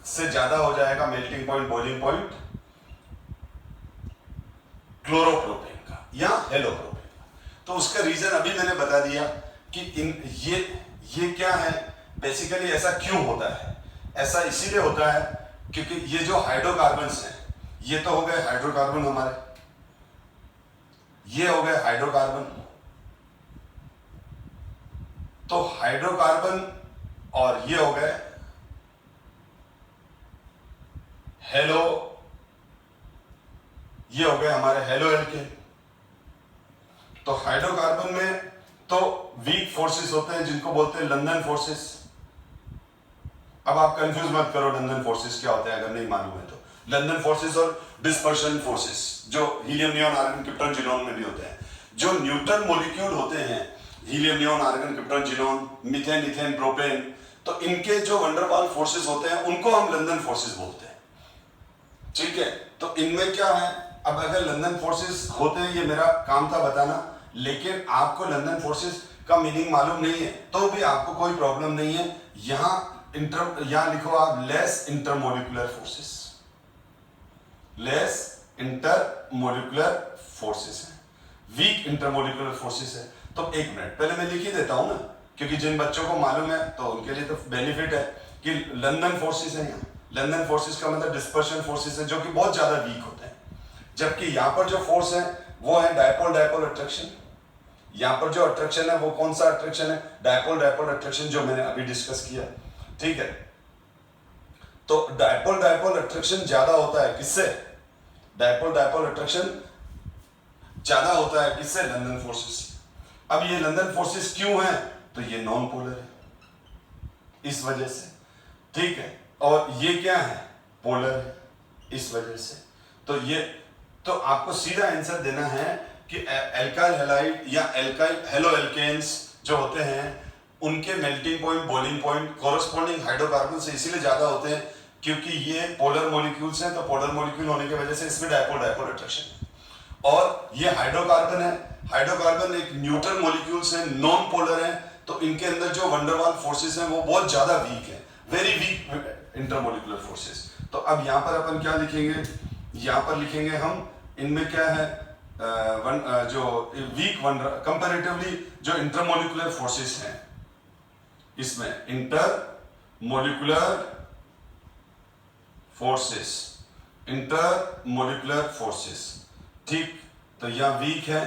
से ज्यादा हो जाएगा melting point boiling point chloropropane का या हेलोप्रोपेन का। तो उसका रीजन अभी मैंने बता दिया कि ये क्या है, बेसिकली ऐसा क्यों होता है। ऐसा इसीलिए होता है क्योंकि ये जो हाइड्रोकार्बन्स हैं, ये तो हो गए हाइड्रोकार्बन हमारे, ये हो गए हाइड्रोकार्बन, तो हाइड्रोकार्बन और ये हो गए हेलो, ये हो गए हमारे हेलो एल्केन। तो हाइड्रोकार्बन में तो वीक फोर्सेस होते हैं जिनको बोलते हैं लंदन फोर्सेस। अब आप कंफ्यूज मत करो लंदन फोर्सेस क्या होते हैं अगर नहीं मालूम है तो। लंदन फोर्सेस और डिस्पर्शन फोर्सेस जो helium neon argon krypton xenon में भी होते हैं, जो न्यूट्रल मॉलिक्यूल होते हैं, helium neon argon krypton xenon, methane ethane propane, तो इनके जो वंडरवाल फोर्सेस होते हैं उनको हम लंदन फोर्सेस बोलते हैं, ठीक है। तो इनमें क्या है, अब अगर लंदन फोर्सेस होते हैं, ये मेरा काम था बताना, लेकिन आपको लंदन फोर्सेस का मीनिंग मालूम नहीं है तो भी आपको कोई प्रॉब्लम नहीं है। यहां लिखो आप less intermolecular forces, less intermolecular forces है, वीक इंटरमोलिकुलर फोर्सेस है। तो एक मिनट पहले मैं लिख ही देता हूं ना, क्योंकि जिन बच्चों को मालूम है तो उनके लिए तो बेनिफिट है कि लंदन फोर्सेस है। यहाँ लंदन फोर्सेस का मतलब डिस्पर्शन फोर्सेस है जो कि बहुत ज्यादा वीक होते हैं, जबकि यहाँ पर जो फोर्स है वो है डायपोल डायपोल अट्रैक्शन। यहाँ पर जो अट्रैक्शन है वो कौन सा अट्रैक्शन है, डायपोल डायपोल अट्रैक्शन, जो मैंने अभी डिस्कस किया, ठीक है। तो डायपोल डायपोल अट्रैक्शन ज्यादा होता है किससे, डायपोल डायपोल अट्रैक्शन ज्यादा होता है किससे, लंदन फोर्सेस। अब ये लंदन फोर्सेस क्यों है, तो ये नॉन पोलर है इस वजह से, ठीक है, और ये क्या है, पोलर है इस वजह से। तो आपको सीधा आंसर देना है कि एल्काइल हैलाइड या एल्काइल हेलो एल्केन्स जो होते हैं उनके melting point boiling point corresponding hydrocarbon से इसीलिए ज्यादा होते हैं क्योंकि ये पोलर मॉलिक्यूल्स हैं, तो पोलर मॉलिक्यूल होने की वजह से इसमें डायपोल डायपोल अट्रैक्शन है। और ये हाइड्रोकार्बन है, हाइड्रोकार्बन एक न्यूट्रल मॉलिक्यूल्स हैं, नॉन पोलर हैं, तो इनके अंदर जो वंडरवाल फोर्सेस हैं वो बहुत ज्यादा वीक है, वेरी वीक इंटरमोलिकुलर फोर्सेस। तो अब यहाँ पर अपन क्या लिखेंगे, यहाँ पर लिखेंगे हम इनमें क्या है, जो वीक कंपैरेटिवली जो इंटरमोलिकुलर फोर्सेस हैं, इसमें इंटरमोलिकुलर फोर्सेस, ठीक, तो यहाँ वीक है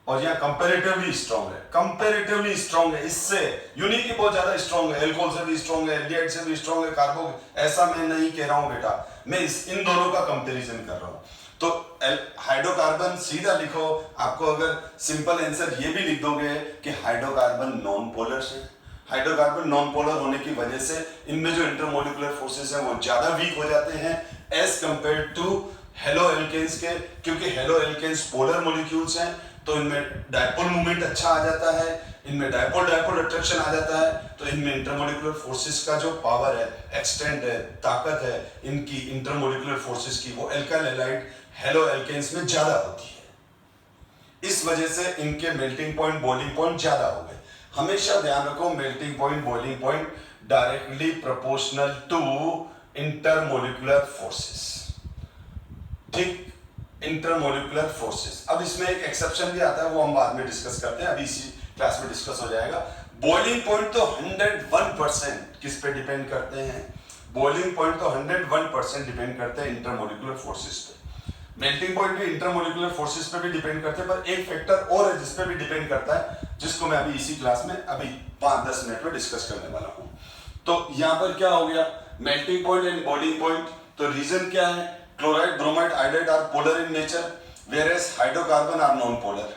और यहाँ कंपैरेटिवली स्ट्रॉन्ग है, इससे यूनिक ही बहुत ज्यादा स्ट्रॉन्ग है, एल्कोहल से भी स्ट्रॉन्ग है, एल्डिहाइड से भी स्ट्रॉन्ग है, कार्बो, ऐसा मैं नहीं कह रहा हूं बेटा, मैं इन दोनों का कंपैरिजन कर रहा हूं। तो हाइड्रोकार्बन सीधा लिखो, आपको अगर सिंपल आंसर ये भी लिख दोगे कि हाइड्रोकार्बन नॉन पोलर है। हाइड्रोकार्बन नॉन पोलर होने की वजह से इनमें जो इंटरमोलिकुलर फोर्सेस हैं वो ज्यादा वीक हो जाते हैं as compare to haloalkanes के, क्योंकि हेलो एल्केन्स पोलर मॉलिक्यूल्स हैं तो इनमें डायपोल मूवमेंट अच्छा आ जाता है, इनमें डायपोल डायपोल अट्रैक्शन आ जाता है, तो इनमें इंटरमोलिकुलर फोर्सेस का जो पावर है, एक्सटेंट है, ताकत है इनकी इंटरमोलिकुलर फोर्सेस की, वो एल्काइल हैलाइड हेलो एल्केन्स में ज्यादा होती है। इस वजह से इनके मेल्टिंग पॉइंट बॉइलिंग पॉइंट ज्यादा हो गए। हमेशा ध्यान रखो melting point boiling point directly proportional to intermolecular forces, ठीक, इंटरमोलिकुलर फोर्सेस। अब इसमें एक एक्सेप्शन भी आता है, वो हम बाद में डिस्कस करते हैं, अभी इसी क्लास में डिस्कस हो जाएगा। बॉइलिंग पॉइंट तो 101% किस पे डिपेंड करते हैं? बॉइलिंग पॉइंट तो 101% डिपेंड करते हैं इंटरमोलिकुलर फोर्सेस पे। मेल्टिंग पॉइंट भी इंटरमोलिकुलर फोर्सेस पे भी डिपेंड करते हैं, पर एक फैक्टर और है जिस पे भी डिपेंड करता है, जिसको मैं अभी इसी क्लास में अभी 5-10 मिनट में डिस्कस करने वाला हूं। तो यहां पर क्या हो गया, melting point and boiling point. तो रीजन क्या है? Chloride, bromide, iodide are polar in nature, whereas hydrocarbon are non-polar.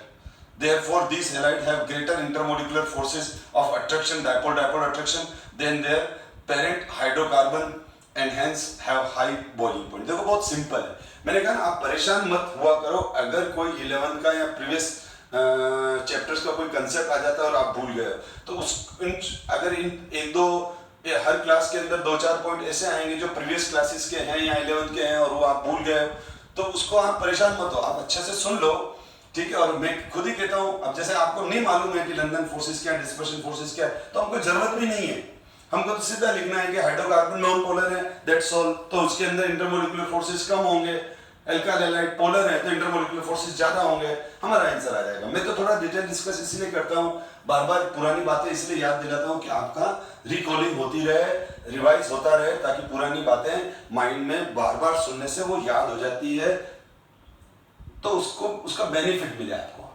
Therefore, these halide have greater intermolecular forces of attraction, dipole-dipole attraction, than their parent hydrocarbon, and hence have high boiling point. देखो बहुत simple है, मैंने कहा ना आप परेशान मत हुआ करो अगर कोई 11 का या प्रीवियस चैप्टर्स का कोई कंसेप्ट आ जाता है और आप भूल गए तो अगर इन एक दो हर क्लास के अंदर 2-4 पॉइंट ऐसे आएंगे जो प्रीवियस क्लासेस के हैं या 11 के हैं और वो आप भूल गए, तो उसको आप परेशान मत हो, आप अच्छे से सुन लो, ठीक है। और मैं खुद ही कहता हूं, अब जैसे आपको नहीं मालूम है कि लंदन फोर्सेस क्या है, डिस्पर्शन फोर्सेस क्या है, तो हमको जरूरत भी नहीं है, हमको तो सीधा लिखना है कि हाइड्रोकार्बन नॉन पोलर है, दैट्स ऑल। तो उसके अंदर इंटरमोलिकुलर फोर्सेस कम होंगे, एल्काइल हैलाइड पोलर है तो इंटरमोलिकुलर फोर्सेस ज्यादा होंगे, हमारा आंसर आ जाएगा। मैं तो थोड़ा डिटेल डिस्कस इसलिए करता हूं, बार बार पुरानी बातें इसलिए याद दिलाता हूं कि आपका रिकॉलिंग होती रहे, रिवाइज होता रहे, ताकि पुरानी बातें माइंड में बार बार सुनने से वो याद हो जाती है, तो उसको उसका बेनिफिट मिले आपको।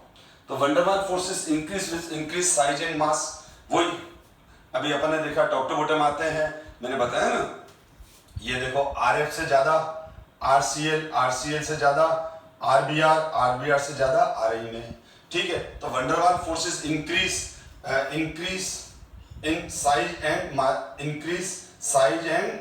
तो van der Waals forces increase with increase size and mass, वही अभी अपन ने देखा टॉप टू बॉटम आते हैं, मैंने बताया ना, ये देखो आरएफ से ज्यादा आरसीएल, आरसीएल से ज्यादा आरबीआर, आरबीआर से ज्यादा आरई में, ठीक है। तो van der Waals forces increase in size and increase size and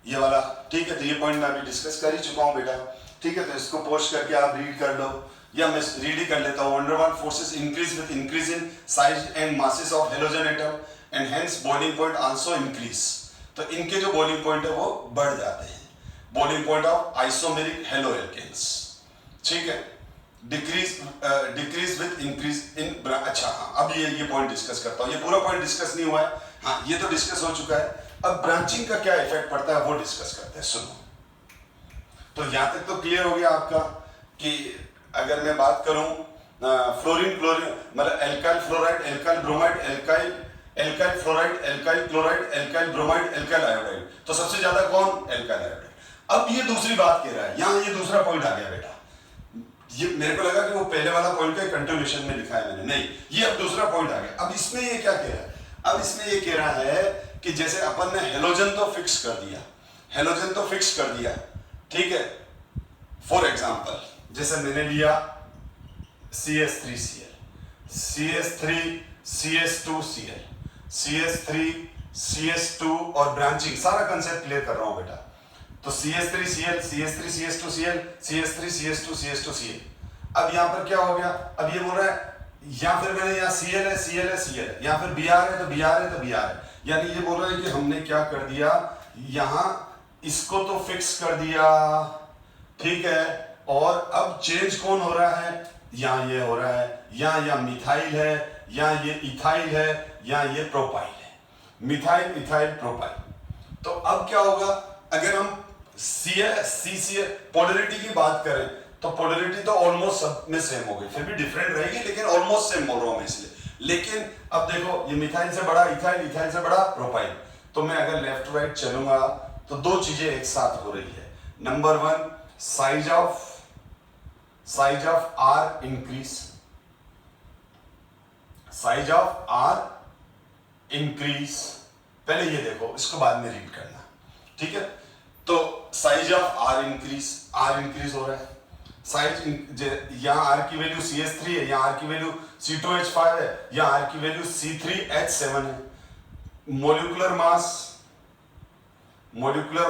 ये वाला, ठीक है। तो ये पॉइंट मैं अभी डिस्कस कर ही चुका हूं बेटा, ठीक है। तो इसको पोस्ट करके आप रीड कर लो या मैं रीड ही कर लेता हूं। Van der Waals forces increase with increase in size and masses of halogen atom and hence boiling point also increase. तो इनके जो बॉइलिंग पॉइंट है वो बढ़ जाते हैं, boiling point of isomeric haloalkanes, ठीक है। डिक्रीज विद इंक्रीज इन, अच्छा हाँ, अब ये पॉइंट डिस्कस करता हूं, ये पूरा पॉइंट डिस्कस नहीं हुआ है, हाँ ये तो डिस्कस हो चुका है। अब ब्रांचिंग का क्या इफेक्ट पड़ता है वो डिस्कस करते हैं, सुनो। तो यहां तक तो क्लियर हो गया आपका कि अगर मैं बात करूं फ्लोरीन क्लोरीन मतलब alkyl fluoride, alkyl bromide, alkyl fluoride, alkyl chloride, alkyl bromide, alkyl iodide, तो सबसे ज्यादा कौन? Alkyl iodide. अब ये दूसरी बात कह रहा है, यहां ये दूसरा पॉइंट आ गया बेटा, ये मेरे को लगा कि वो पहले वाला पॉइंट का कंटिन्यूएशन में लिखा है मैंने, नहीं, ये अब दूसरा पॉइंट आ गया। अब इसमें ये क्या कह रहा है? अब इसमें ये कह रहा है कि जैसे अपन ने हेलोजन तो फिक्स कर दिया, हेलोजन तो फिक्स कर दिया, ठीक है। फॉर एग्जांपल जैसे मैंने लिया CH3Cl, CH3 CH2Cl, CH3 CH2 और ब्रांचिंग, सारा कंसेप्ट क्लियर कर रहा हूं बेटा। तो CH3Cl, CH3 CH2Cl, CH3 CH2 CH2Cl। अब यहां पर क्या हो गया? अब ये बोल रहा है या फिर मैंने यहाँ Cl है, Cl है, Cl है, या फिर Br है तो Br है तो Br है, यानी ये बोल रहा है कि हमने क्या कर दिया, यहां इसको तो फिक्स कर दिया, ठीक है। और अब चेंज कौन हो रहा है? यहां ये हो रहा है, या मिथाइल है, या ये इथाइल है, या ये प्रोपाइल है, मिथाइल इथाइल प्रोपाइल। तो अब क्या होगा, अगर हम CCl पोलरिटी की बात करें तो पोलरिटी तो ऑलमोस्ट सब में सेम हो गई, फिर भी डिफरेंट रहेगी लेकिन ऑलमोस्ट सेम बोल रहा हूं मैं इसलिए। लेकिन अब देखो ये मिथाइल से बड़ा इथाइल, इथाइल से बड़ा प्रोपाइल, तो मैं अगर लेफ्ट राइट चलूंगा तो दो चीजें एक साथ हो रही है। Number 1, size of R increase, size of R increase, पहले ये देखो, इसको बाद में रीड करना, ठीक है। तो साइज ऑफ R इंक्रीज हो रहा है, साइज यहाँ R की वैल्यू CH3 है, यहाँ R की वैल्यू C2H5 है, यहाँ R की वैल्यू C3H7 है। Molecular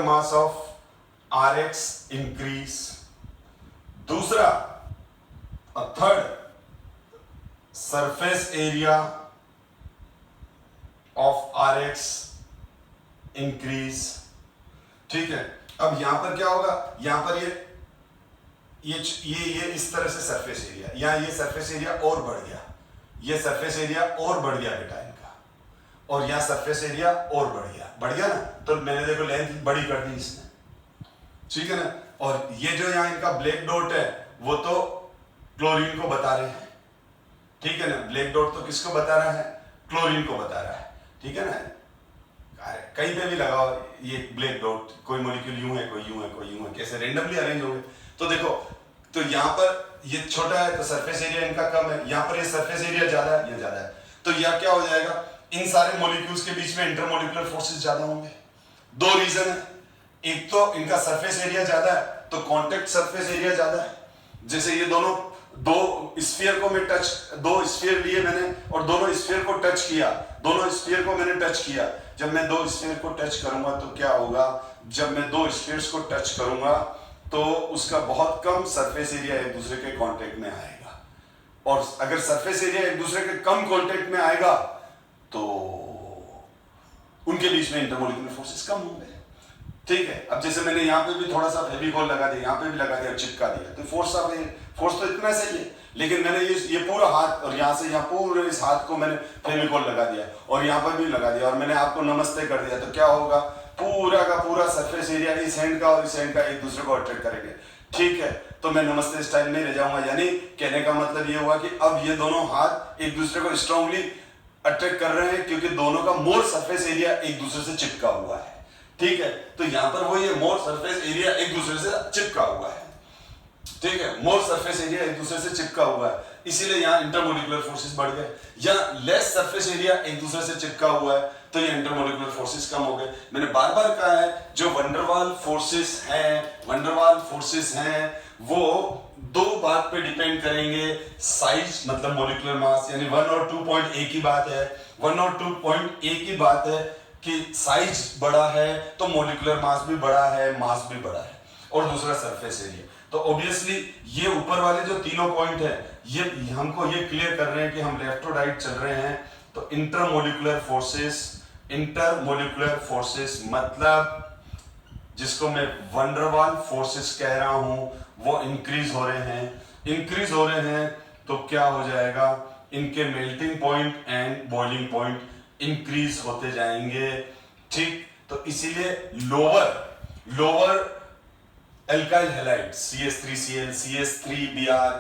mass of RX increase. दूसरा third, surface area of RX increase, ठीक है। अब यहां पर क्या होगा, यहां पर ये ये इस तरह से सरफेस एरिया, या ये सरफेस एरिया और बढ़ गया, ये सरफेस एरिया और बढ़ गया बेटा इनका, और यहाँ सरफेस एरिया और बढ़ गया ना, तो मैंने देखो लेंथ बड़ी कर दी इसने, ठीक है ना। और ये जो यहाँ इनका ब्लैक डॉट है वो तो क्लोरीन को बता रहे हैं, ठीक है ना। ब्लैक डॉट तो किसको बता रहा है, क्लोरीन को बता रहा है, ठीक है ना। कहीं पे भी लगाओ ये ब्लैक डॉट, कोई मॉलिक्यूल यूं है, कोई यूं है, कोई यूं है, कैसे रेंडमली अरेंज होंगे। तो देखो, तो यहाँ पर ये छोटा है तो सरफेस एरिया इनका कम है, यहाँ पर ये सरफेस एरिया ज्यादा है, ये ज्यादा है, तो यह क्या हो जाएगा, इन सारे मॉलिक्यूल्स के बीच में इंटरमॉलिक्यूलर फोर्सेस ज्यादा होंगे। दो रीजन है, एक तो इनका सरफेस एरिया ज्यादा है तो कांटेक्ट सरफेस एरिया ज्यादा है। जैसे ये दोनों दो स्फीयर को मैं टच, दो स्फीयर लिए मैंने और दोनों स्फीयर को टच किया, दोनों स्फीयर को मैंने टच किया। जब मैं दो स्फीयर को टच करूंगा तो क्या होगा, जब मैं दो स्फीयर्स को टच करूंगा तो उसका बहुत कम सरफेस एरिया एक दूसरे के कांटेक्ट में आएगा, और अगर सरफेस एरिया एक दूसरे के कम कांटेक्ट में आएगा तो उनके बीच में इंटरमॉलिक्यूलर फोर्सेस कम होंगे, ठीक है। अब जैसे मैंने यहाँ पे भी थोड़ा सा फेविकॉल लगा दिया, यहाँ पे भी लगा दिया, चिपका दिया, तो फोर्स तो इतना सही है, लेकिन मैंने ये पूरा हाथ और यहाँ से यहाँ पूरे इस हाथ को मैंने फेविकॉल लगा दिया और यहाँ पर भी लगा दिया और मैंने आपको नमस्ते कर दिया, तो क्या होगा, पूरा का पूरा सरफेस एरिया इस हैंड का और इस हैंड का एक दूसरे को अट्रैक्ट करेंगे, ठीक है। तो मैं नमस्ते स्टाइल में रह जाऊंगा, यानी कहने का मतलब ये हुआ कि अब ये दोनों हाथ एक दूसरे को स्ट्रांगली अट्रैक्ट कर रहे हैं, क्योंकि दोनों का मोर सरफेस एरिया एक दूसरे से चिपका हुआ है, ठीक है। तो यहां पर वो ये मोर सरफेस एरिया एक दूसरे से चिपका हुआ है, ठीक है, मोर सरफेस एरिया एक दूसरे से चिपका हुआ है, इसीलिए यहाँ इंटरमॉलिक्यूलर फोर्सेस बढ़ गए। या लेस सरफेस एरिया एक दूसरे से चिपका हुआ है तो ये इंटरमॉलिक्यूलर फोर्सेस कम हो गए। मैंने बार बार कहा है, जो वंडरवाल फोर्सेस हैं वो दो बात पे डिपेंड करेंगे, साइज मतलब मॉलिक्यूलर मास, यानी 1 और 2 पॉइंट एक ही बात है, 1 और 2 पॉइंट एक ही बात है कि साइज बड़ा है तो मॉलिक्यूलर मास भी बड़ा है, मास भी बड़ा है, और दूसरा सरफेस एरिया। तो ऑब्वियसली ये ऊपर वाले जो तीनों पॉइंट है ये हमको ये क्लियर कर रहे हैं कि हम लेफ्ट और राइट चल रहे हैं, तो इंटरमॉलिक्यूलर फोर्सेस मतलब जिसको मैं वंडरवाल फोर्सेस कह रहा हूं वो इंक्रीज हो रहे हैं, तो क्या हो जाएगा, इनके melting point and boiling point increase होते जाएंगे, ठीक। तो इसीलिए lower alkyl halide CH3Cl, CH3Br,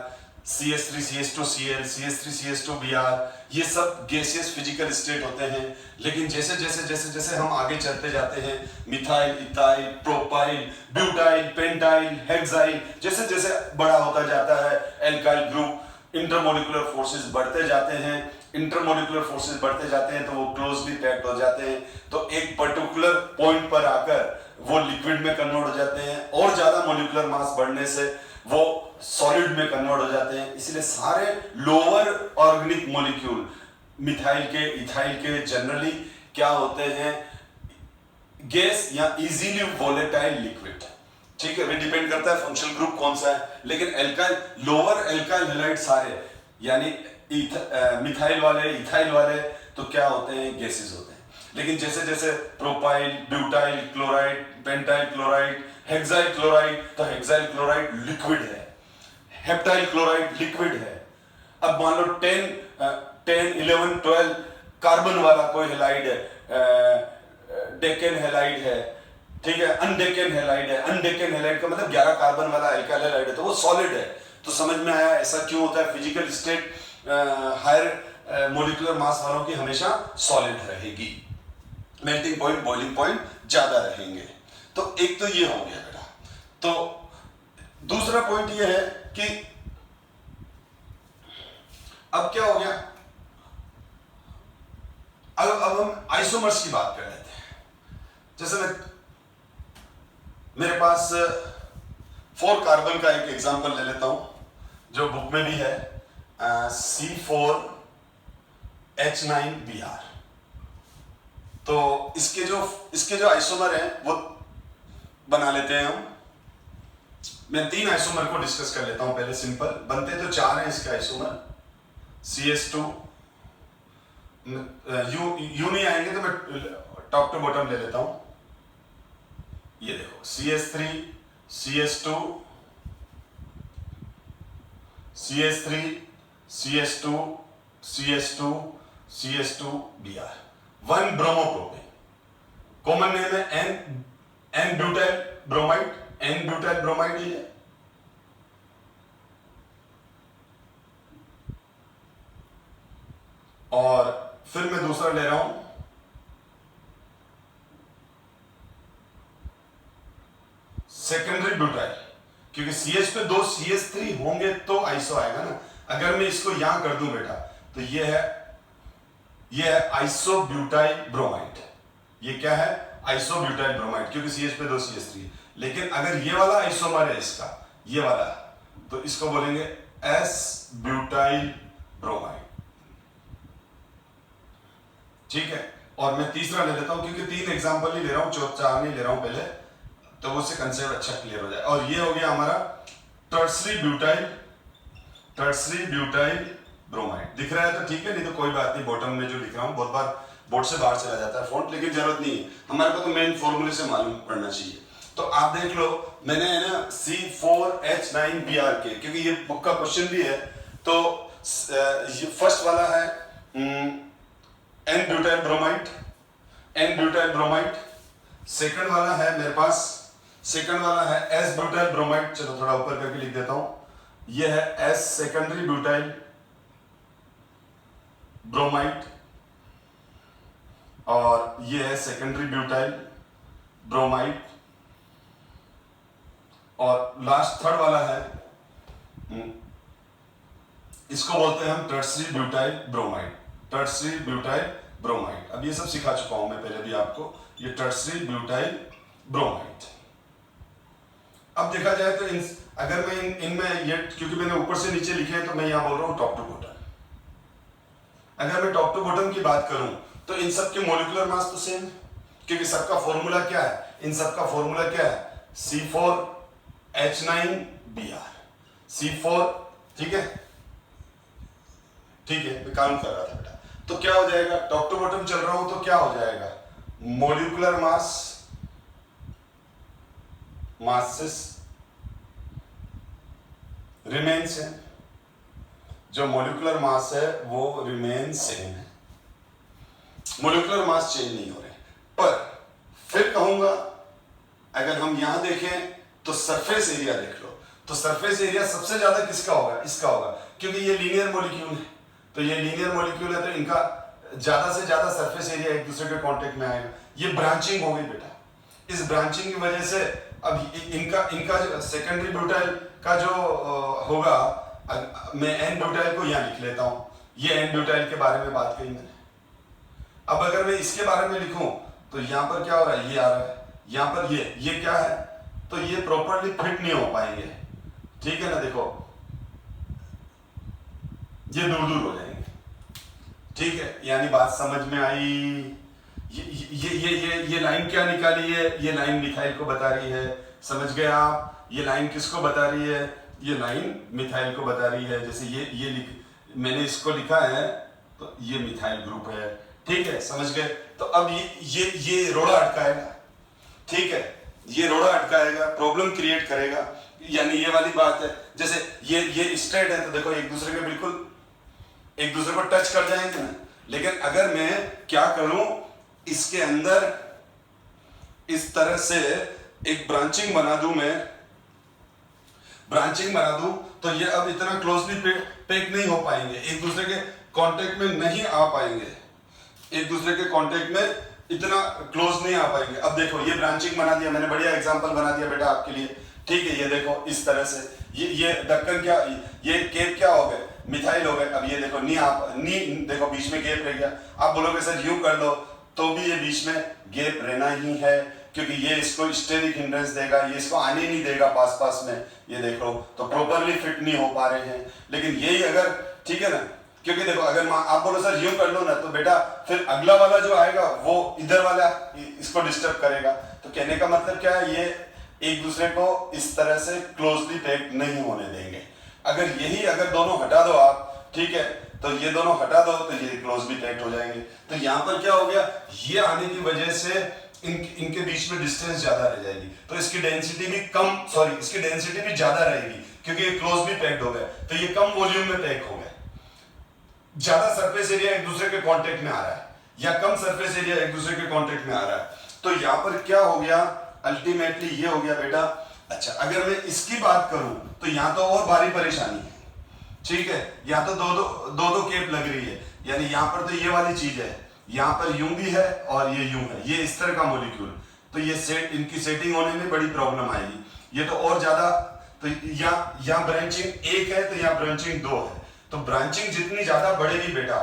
CH3CH2Cl, CH3CH2Br, ये सब गैसियस फिजिकल स्टेट होते हैं। लेकिन जैसे जैसे हम आगे चलते जाते हैं, methyl, ethyl, propyl, butyl, pentyl, hexyl, जैसे जैसे बड़ा होता जाता है एल्काइल ग्रुप, इंटरमॉलिक्यूलर फोर्सेस बढ़ते जाते हैं, तो वो क्लोजली पैक्ड हो जाते हैं, तो एक पर्टिकुलर पॉइंट पर आकर वो लिक्विड में कन्वर्ट हो जाते हैं, और ज्यादा मॉलिक्यूलर मास बढ़ने से वो सॉलिड में कन्वर्ट हो जाते हैं। इसलिए सारे लोअर ऑर्गेनिक मॉलिक्यूल मिथाइल के, इथाइल के जनरली क्या होते हैं, गैस या इजीली वोलेटाइल लिक्विड, ठीक है। वे डिपेंड करता है फंक्शनल ग्रुप कौन सा है, लेकिन लोअर एल्काइल हैलाइड सारे यानी मिथाइल वाले, इथाइल वाले तो क्या होते हैं, गैसेस होते हैं। लेकिन जैसे जैसे propyl, butyl chloride, pentyl chloride, hexyl chloride, तो हेक्साइल क्लोराइड लिक्विड है, हेप्टाइल क्लोराइड लिक्विड है। अब मान लो 10, 11, 12 कार्बन वाला कोई हैलाइड है, डेकेन हैलाइड है, ठीक है, अनडेकेन हैलाइड है। अनडेकेन हैलाइड का मतलब 11 कार्बन वाला एल्काइल हैलाइड है, तो वो सॉलिड है। तो समझ में आया ऐसा क्यों होता है, physical state higher molecular mass वालों की हमेशा सॉलिड रहेगी, मेल्टिंग पॉइंट, बॉइलिंग पॉइंट ज्यादा रहेंगे। तो एक तो ये हो गया बेटा। तो दूसरा पॉइंट ये है कि अब क्या हो गया, अब हम आइसोमर्स की बात कर लेते हैं। जैसे मेरे पास 4 कार्बन का एक एग्जांपल ले लेता हूं जो बुक में भी है, C4H9Br। तो इसके जो आइसोमर हैं वो बना लेते हैं हम। मैं 3 आइसोमर को डिस्कस कर लेता हूं पहले, सिंपल बनते तो 4 हैं इसके आइसोमर। CH2 यू नहीं आएंगे तो मैं टॉप टू बॉटम ले लेता हूं। ये देखो CH3, CH2, CH3 CH2 CH2 CH2 Br, 1 bromopropane. Common name है N butyl bromide, N butyl bromide ही है। और फिर मैं दूसरा ले रहा हूं सेकेंडरी ब्यूटाइल, क्योंकि CH पे 2 CH3 होंगे तो आइसो आएगा ना। अगर मैं इसको यहां कर दूं बेटा तो ये है आइसोब्यूटाइल ब्रोमाइड। ये क्या है? आइसोब्यूटाइल ब्रोमाइड, क्योंकि CH पे 2 CH3। लेकिन अगर ये वाला आइसोमर है इसका, ये वाला, तो इसको बोलेंगे S ब्यूटाइल ब्रोमाइड। ठीक है। और मैं तीसरा ले लेता हूं, क्योंकि 3 एग्जांपल ही ले रहा हूं, 4 नहीं ले रहा हूं पहले, तो उससे कंसेप्ट अच्छा क्लियर हो जाए। और ये हो गया हमारा टर्सरी ब्यूटाइल ब्रोमाइड। दिख रहा है तो ठीक है, नहीं तो कोई बात नहीं। बॉटम में जो लिख रहा हूं, बहुत बार बोर्ड से बाहर चला जाता है फॉन्ट, लेकिन जरूरत नहीं है, हमारे को तो मेन फॉर्मूले से मालूम पड़ना चाहिए। तो आप देख लो, मैंने है ना C4H9Br के, क्योंकि ये बुक का क्वेश्चन भी है, तो ये फर्स्ट वाला है N ब्यूटाइल ब्रोमाइड। सेकंड वाला है मेरे पास, सेकंड वाला है S ब्यूटाइल ब्रोमाइड। चलो थोड़ा ऊपर करके लिख देता हूं, ये है S सेकेंडरी ब्यूटाइल ब्रोमाइड, और ये है सेकेंडरी ब्यूटाइल ब्रोमाइड। और लास्ट थर्ड वाला है, इसको बोलते हैं हम टर्सरी ब्यूटाइल ब्रोमाइड। अब ये सब सिखा चुका हूं मैं पहले भी आपको, ये टर्सरी ब्यूटाइल ब्रोमाइड। अब देखा जाए तो अगर मैं इनमें ये, क्योंकि मैंने ऊपर से नीचे लिखे हैं, तो मैं यहां बोल रहा हूं टॉप टू बॉटम। अगर मैं टॉप टू बॉटम की बात करूं तो इन सब के मॉलिक्यूलर मास तो सेम है, क्योंकि सबका फॉर्मूला क्या है? इन सबका फॉर्मूला क्या है? C4H9Br, C4। ठीक है, मैं काउंट कर रहा था बेटा। तो क्या हो जाएगा? टॉप टू बॉटम चल रहा हूं तो क्या हो जाएगा? Molecular masses remain same. जो मॉलिक्यूलर मास है वो रिमेन सेम है, मॉलिक्यूलर मास चेंज नहीं हो रहे। पर फिर कहूंगा, अगर हम यहां देखें तो सरफेस एरिया देख लो, तो सरफेस एरिया सबसे ज्यादा किसका होगा? इसका होगा, क्योंकि ये लीनियर मॉलिक्यूल है। तो ये लीनियर मॉलिक्यूल है, तो इनका ज्यादा से ज्यादा सरफेस एरिया एक दूसरे के कांटेक्ट में आएगा। ये ब्रांचिंग हो गई बेटा। इस ब्रांचिंग की वजह से अब इनका जो सेकेंडरी ब्यूटाइल का जो होगा, मैं N ब्यूटाइल को यहां लिख लेता हूं। ये N ब्यूटाइल के बारे में बात कही मैंने। अब अगर मैं इसके बारे में लिखूं तो यहां पर क्या हो रहा है? ये आ रहा है, यहां पर ये क्या है? तो ये प्रॉपरली फिट नहीं हो पाएंगे। ठीक है ना, देखो ये दूर दूर हो जाएंगे। ठीक है, यानी बात समझ में आई? ये लाइन क्या निकाली है? ये लाइन मिथाइल को बता रही है। समझ गए आप? ये लाइन किसको बता रही है? ये लाइन मिथाइल को बता रही है। जैसे मैंने इसको लिखा है, तो ये मिथाइल ग्रुप है। ठीक है, समझ गए? तो अब ये रोड़ा अटकाएगा। ठीक है, ये रोड़ा अटकाएगा, प्रॉब्लम क्रिएट करेगा। यानी ये वाली बात है, जैसे ये स्ट्रेट है, तो देखो एक दूसरे के बिल्कुल एक दूसरे को टच कर जाएंगे ना। लेकिन अगर मैं क्या करूं, इसके अंदर इस तरह से एक ब्रांचिंग बना दूं, तो ये अब इतना क्लोजली पैक नहीं हो पाएंगे, एक दूसरे के कांटेक्ट में नहीं आ पाएंगे, एक दूसरे के कांटेक्ट में इतना क्लोज नहीं आ पाएंगे। अब देखो ये ब्रांचिंग बना दिया मैंने, बढ़िया एग्जांपल बना दिया बेटा आपके लिए। ठीक है, ये देखो इस तरह से ये ढक्कन क्या, ये केप क्या हो गए? मिथाइल हो गए। अब ये देखो नी देखो बीच में गैप रह गया। आप बोलोगे सर यूं कर लो, तो भी ये बीच में गैप रहना ही है, क्योंकि ये इसको स्टेरिक हिंड्रेंस देगा, ये इसको आने नहीं देगा पास में। ये देखो, तो प्रॉपरली फिट नहीं हो पा रहे हैं। लेकिन यही अगर, ठीक है ना, क्योंकि देखो अगर आप बोलो सर यूं कर लो ना, तो बेटा फिर अगला वाला जो आएगा वो इधर वाला इसको डिस्टर्ब करेगा। तो कहने का मतलब क्या है, ये एक दूसरे को इस तरह से क्लोजली पैक्ड नहीं होने देंगे। अगर दोनों हटा दो आप, ठीक है, तो ये दोनों हटा दो तो ये क्लोजली पैक्ड हो जाएंगे। तो यहाँ पर क्या हो गया, ये आने की वजह से इनके बीच में डिस्टेंस ज्यादा रह जाएगी, तो इसकी डेंसिटी भी कम, सॉरी इसकी डेंसिटी भी ज्यादा रहेगी क्योंकि ये क्लोजली पैक्ड हो गए, तो ये कम वॉल्यूम में पैक हो गए। ज्यादा सरफेस एरिया एक दूसरे के कांटेक्ट में आ रहा है या कम सरफेस एरिया एक दूसरे के कांटेक्ट में आ रहा है, तो यहां पर क्या हो गया, अल्टीमेटली ये हो गया बेटा। अच्छा, अगर मैं इसकी बात करूं तो यहां तो और भारी परेशानी है, ठीक है, यहां तो दो दो केप लग रही है, यानी यहां पर तो ये वाली चीज है, यहां पर यूं भी है और ये यूं है, ये इस तरह का मॉलिक्यूल, तो ये सेट इनकी सेटिंग होने में बड़ी प्रॉब्लम आएगी। ये तो और ज्यादा, तो यहाँ ब्रांचिंग एक है तो यहाँ ब्रांचिंग दो है, तो ब्रांचिंग जितनी ज्यादा बढ़ेगी बेटा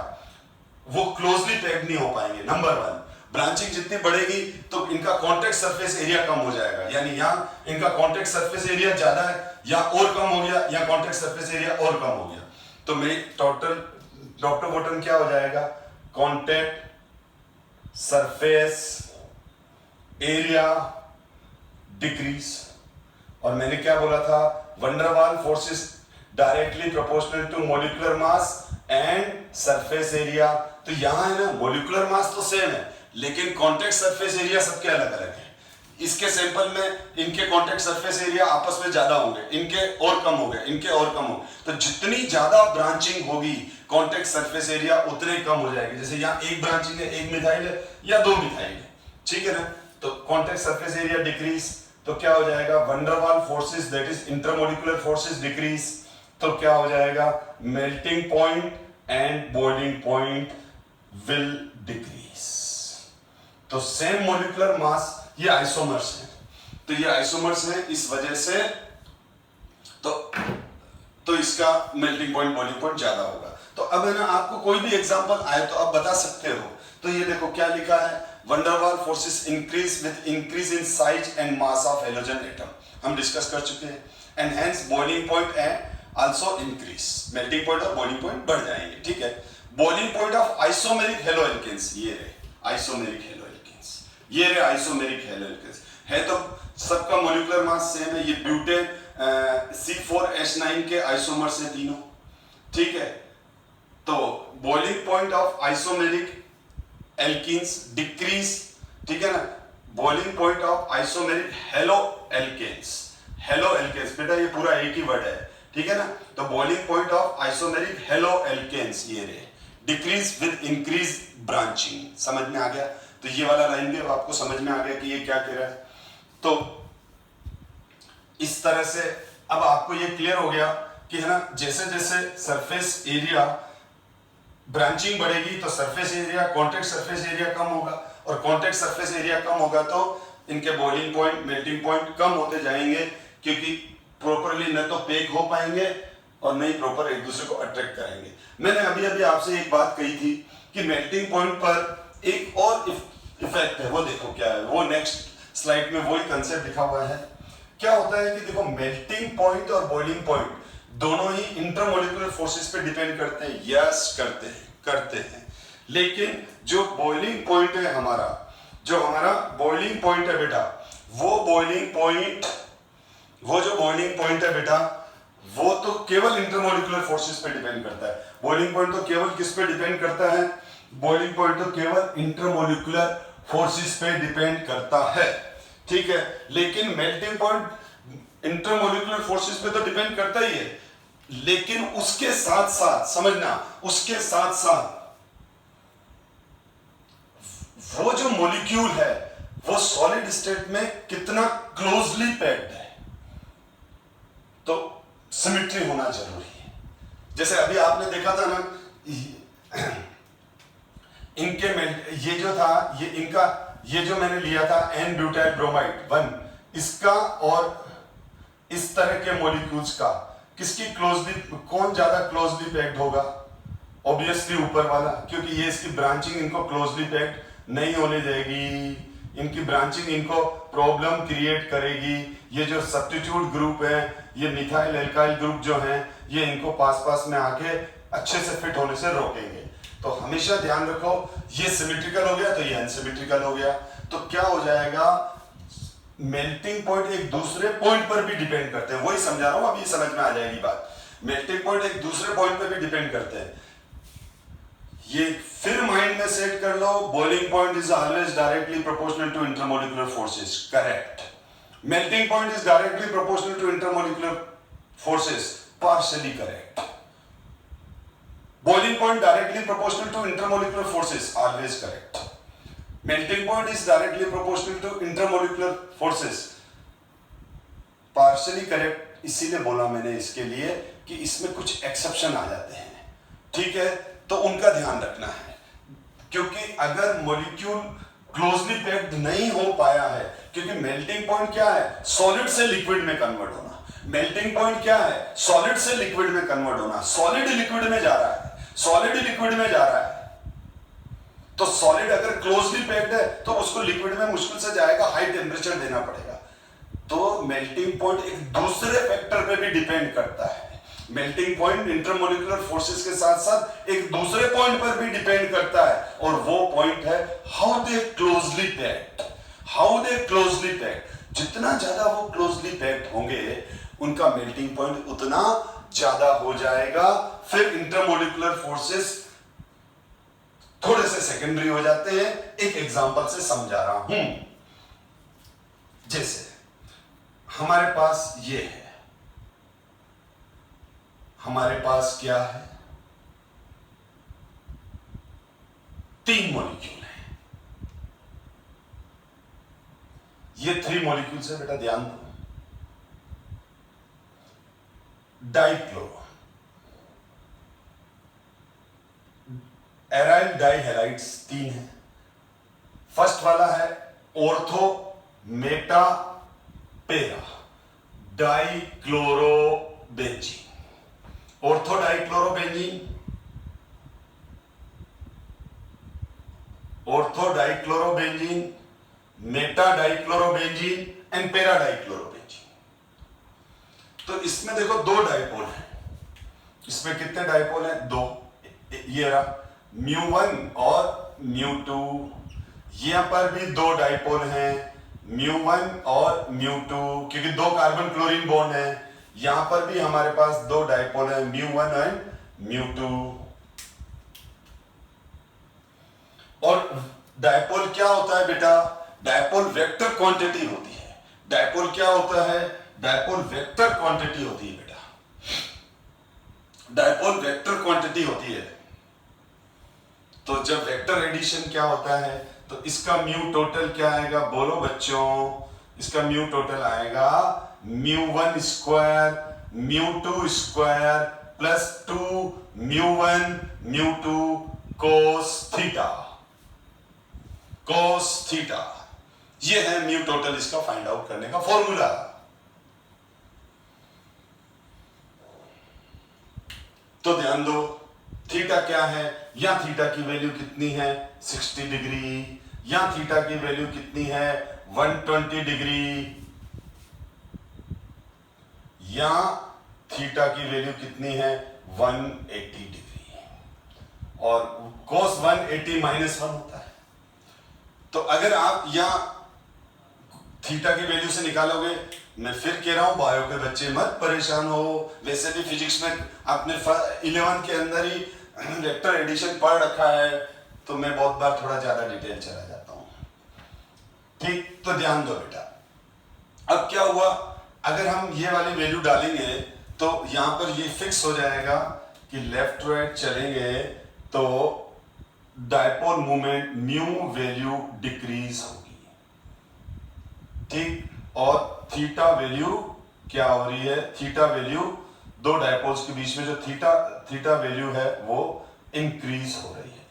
वो क्लोजली पैक्ड नहीं हो पाएंगे। नंबर वन, ब्रांचिंग जितनी बढ़ेगी तो इनका कॉन्टेक्ट सरफेस एरिया कम हो जाएगा, यानी यहाँ इनका कॉन्टेक्ट सरफेस एरिया ज्यादा है या और कम हो गया, या कॉन्टेक्ट सरफेस एरिया और कम हो गया, तो मेरी टोटल डॉक्टर बॉटम क्या हो जाएगा, कॉन्टेक्ट सरफेस एरिया डिक्रीज। और मैंने क्या बोला था, van der Waal forces directly proportional to molecular mass and surface area. तो यहां है ना, मॉलिक्यूलर मास तो सेम है लेकिन कॉन्टेक्ट सरफेस एरिया सबके अलग अलग है। इसके सैंपल में इनके कॉन्टेक्ट सरफेस एरिया आपस में ज्यादा होंगे, इनके और कम हो गए, इनके और कम हो, तो जितनी ज्यादा ब्रांचिंग होगी कॉन्टेक्ट सरफेस एरिया उतने कम हो जाएगी। जैसे यहाँ एक ब्रांचिंग है, एक मिथाइल है या दो मिथाइल है, ठीक है ना, तो कॉन्टेक्ट सरफेस एरिया डिक्रीज, तो क्या हो जाएगा, van der Waal forces that is intermolecular forces decrease, तो क्या हो जाएगा, melting point and boiling point will decrease. तो सेम मॉलिक्यूलर मास, ये आइसोमर्स है, तो ये आइसोमर्स है, इस वजह से तो इसका मेल्टिंग पॉइंट बॉइलिंग पॉइंट ज्यादा होगा। तो अब है ना, आपको कोई भी एग्जांपल आए तो आप बता सकते हो। तो ये देखो क्या लिखा है, van der Waal forces increase with increase in size and mass of halogen atom, हम डिस्कस कर चुके हैं, and hence boiling point and also increase, melting point और बॉइलिंग पॉइंट बढ़ जाएंगे, ठीक है। Boiling point of isomeric haloalkanes, ये रहे आइसोमेरिक हेलोएल्केन्स, ये रहे आइसोमेरिक हेलोएल्केन्स है, तो सबका मॉलिक्यूलर मास सेम है। ये ब्यूटेन C4H9 के आइसोमर्स हैं तीनों, ठीक है। तो boiling point of isomeric alkenes decrease, ठीक है ना, boiling point of isomeric haloalkanes, haloalkanes बेटा ये पूरा एक ही वर्ड है, ठीक है ना। तो boiling point of isomeric haloalkanes ये रहे, डिक्रीज विद इंक्रीज ब्रांचिंग, समझ में आ गया। तो ये वाला लाइन भी अब आपको समझ में आ गया कि ये क्या कह रहा है। तो इस तरह से अब आपको ये क्लियर हो गया कि है ना, जैसे जैसे सरफेस एरिया ब्रांचिंग बढ़ेगी तो surface area, contact surface area कम होगा, और कॉन्टेक्ट सरफेस एरिया कम होगा तो इनके बॉइलिंग पॉइंट, मेल्टिंग पॉइंट कम होते जाएंगे, क्योंकि प्रॉपरली न तो पैक हो पाएंगे और न ही प्रॉपर एक दूसरे को अट्रैक्ट करेंगे। मैंने अभी अभी आपसे एक बात कही थी कि मेल्टिंग पॉइंट पर एक और इफेक्ट है, वो देखो क्या है, वो नेक्स्ट स्लाइड में वही कंसेप्ट लिखा हुआ है। क्या होता है कि देखो, मेल्टिंग पॉइंट और बॉइलिंग पॉइंट दोनों ही इंटरमोलिकुलर फोर्सेस पे डिपेंड करते हैं, यस करते हैं, लेकिन जो बॉइलिंग पॉइंट है हमारा, जो हमारा बॉइलिंग पॉइंट है बेटा, वो जो बॉइलिंग पॉइंट है बेटा, वो तो केवल इंटरमोलिकुलर फोर्सेस पे डिपेंड करता है। बॉइलिंग पॉइंट तो केवल किस पे डिपेंड करता है, बॉइलिंग पॉइंट तो केवल इंटरमोलिकुलर फोर्सेस पे डिपेंड करता है, ठीक है। लेकिन मेल्टिंग पॉइंट इंटरमोलिकुलर फोर्सेस पे तो डिपेंड करता ही है, लेकिन उसके साथ साथ समझना, उसके साथ साथ वो जो मॉलिक्यूल है वो सॉलिड स्टेट में कितना क्लोजली पैक्ड है, तो सिमेट्री होना जरूरी है। जैसे अभी आपने देखा था ना, इनके ये जो था, ये जो मैंने लिया था एन ब्यूटाइल ब्रोमाइड 1, इसका और इस तरह के मॉलिक्यूल्स का किसकी क्लोजली, कौन ज्यादा क्लोजली पैक्ड होगा, ऑब्वियसली ऊपर वाला, क्योंकि ये इसकी ब्रांचिंग इनको क्लोजली पैक्ड नहीं होने देगी, इनकी ब्रांचिंग इनको प्रॉब्लम क्रिएट करेगी। ये जो सब्स्टिट्यूट ग्रुप है, ये मिथाइल एल्काइल ग्रुप जो है, ये इनको पास में आके अच्छे से फिट होने से रोकेंगे। तो हमेशा ध्यान रखो, ये सिमेट्रिकल हो गया तो ये अनसिमेट्रिकल हो गया, तो क्या हो जाएगा, मेल्टिंग पॉइंट एक दूसरे पॉइंट पर भी डिपेंड करते हैं, वही समझा रहा हूं, अभी समझ में आ जाएगी बात। मेल्टिंग पॉइंट एक दूसरे पॉइंट पर भी डिपेंड करते हैं। ये फिर माइंड में सेट कर लो, boiling point is always directly proportional to intermolecular forces, correct. Melting point is directly proportional to intermolecular forces, partially correct. Boiling point directly proportional to intermolecular forces, always correct. Melting point is directly proportional to intermolecular forces, partially correct. इसीलिए बोला मैंने इसके लिए कि इसमें कुछ exception आ जाते हैं, ठीक है, तो उनका ध्यान रखना है. क्योंकि अगर मॉलिक्यूल क्लोजली पैक्ड नहीं हो पाया है, क्योंकि मेल्टिंग पॉइंट क्या है, सॉलिड से लिक्विड में कन्वर्ट होना. मेल्टिंग पॉइंट क्या है, सॉलिड से लिक्विड में कन्वर्ट होना. सॉलिड लिक्विड में जा रहा है, सॉलिड लिक्विड में जा रहा है, तो सॉलिड अगर क्लोजली पैक्ड है तो उसको लिक्विड में मुश्किल से जाएगा, हाई टेम्परेचर देना पड़ेगा. तो मेल्टिंग पॉइंट एक दूसरे फैक्टर पे भी डिपेंड करता है. मेल्टिंग पॉइंट इंटरमोलिकुलर फोर्सेस के साथ साथ एक दूसरे पॉइंट पर भी डिपेंड करता है, और वो पॉइंट है how they closely packed. How they closely packed, जितना ज्यादा वो क्लोजली पैक्ड होंगे उनका मेल्टिंग पॉइंट उतना ज्यादा हो जाएगा. फिर इंटरमोलिकुलर फोर्सेस थोड़े से सेकेंडरी हो जाते हैं. एक एग्जांपल से समझा रहा हूं. जैसे हमारे पास ये है, हमारे पास क्या है, 3 मॉलिक्यूल है. ये 3 मॉलिक्यूल से बेटा ध्यान दो. डाइक्लोरो, एराइल डाइहैलाइड्स 3 है. फर्स्ट वाला है ऑर्थो मेटा पेरा dichlorobenzene. Ortho dichlorobenzene, ortho dichlorobenzene, Meta dichlorobenzene and पेरा डाइक्लोरोबेंजीन. तो इसमें देखो 2 डाइपोल हैं. इसमें कितने डाइपोल हैं, 2. ये रहा μ1 और μ2. यहां पर भी 2 डाइपोल हैं, μ1 और μ2, क्योंकि 2 कार्बन क्लोरीन बॉन्ड है. यहां पर भी हमारे पास 2 डाइपोल है, μ1 एंड μ2. और डाइपोल क्या होता है बेटा, डाइपोल वेक्टर क्वांटिटी होती है. डाइपोल क्या होता है, डाइपोल वेक्टर क्वांटिटी होती है बेटा. डाइपोल वेक्टर क्वांटिटी होती है. तो जब वेक्टर एडिशन क्या होता है, तो इसका म्यू टोटल क्या आएगा, बोलो बच्चों. इसका म्यू टोटल आएगा μ1 square μ2 square plus 2 μ1 μ2 cos theta. Cos theta, ये है म्यू टोटल. इसका फाइंड आउट करने का फॉर्मूला. तो ध्यान दो, थीटा क्या है, या थीटा की वैल्यू कितनी है, 60 डिग्री. या थीटा की वैल्यू कितनी है, 120 डिग्री. या थीटा की वैल्यू कितनी है, 180 डिग्री. और cos 180 -1 होता है. तो अगर आप या थीटा की वैल्यू से निकालोगे, मैं फिर कह रहा हूं बायो के बच्चे मत परेशान हो. वैसे भी फिजिक्स में आपने 11 के अंदर ही वेक्टर एडिशन पढ़ रखा है, तो मैं बहुत बार थोड़ा ज्यादा डिटेल चला जाता हूं. ठीक, तो ध्यान दो बेटा. अब क्या हुआ, अगर हम ये वाली वैल्यू डालेंगे तो यहां पर ये फिक्स हो जाएगा कि लेफ्ट राइट चलेंगे तो dipole moment mu value decrease होगी. ठीक, और थीटा वैल्यू क्या हो रही है, थीटा वैल्यू 2 डाइपोल्स के बीच में जो थीटा वैल्यू है वो इंक्रीज हो रही है.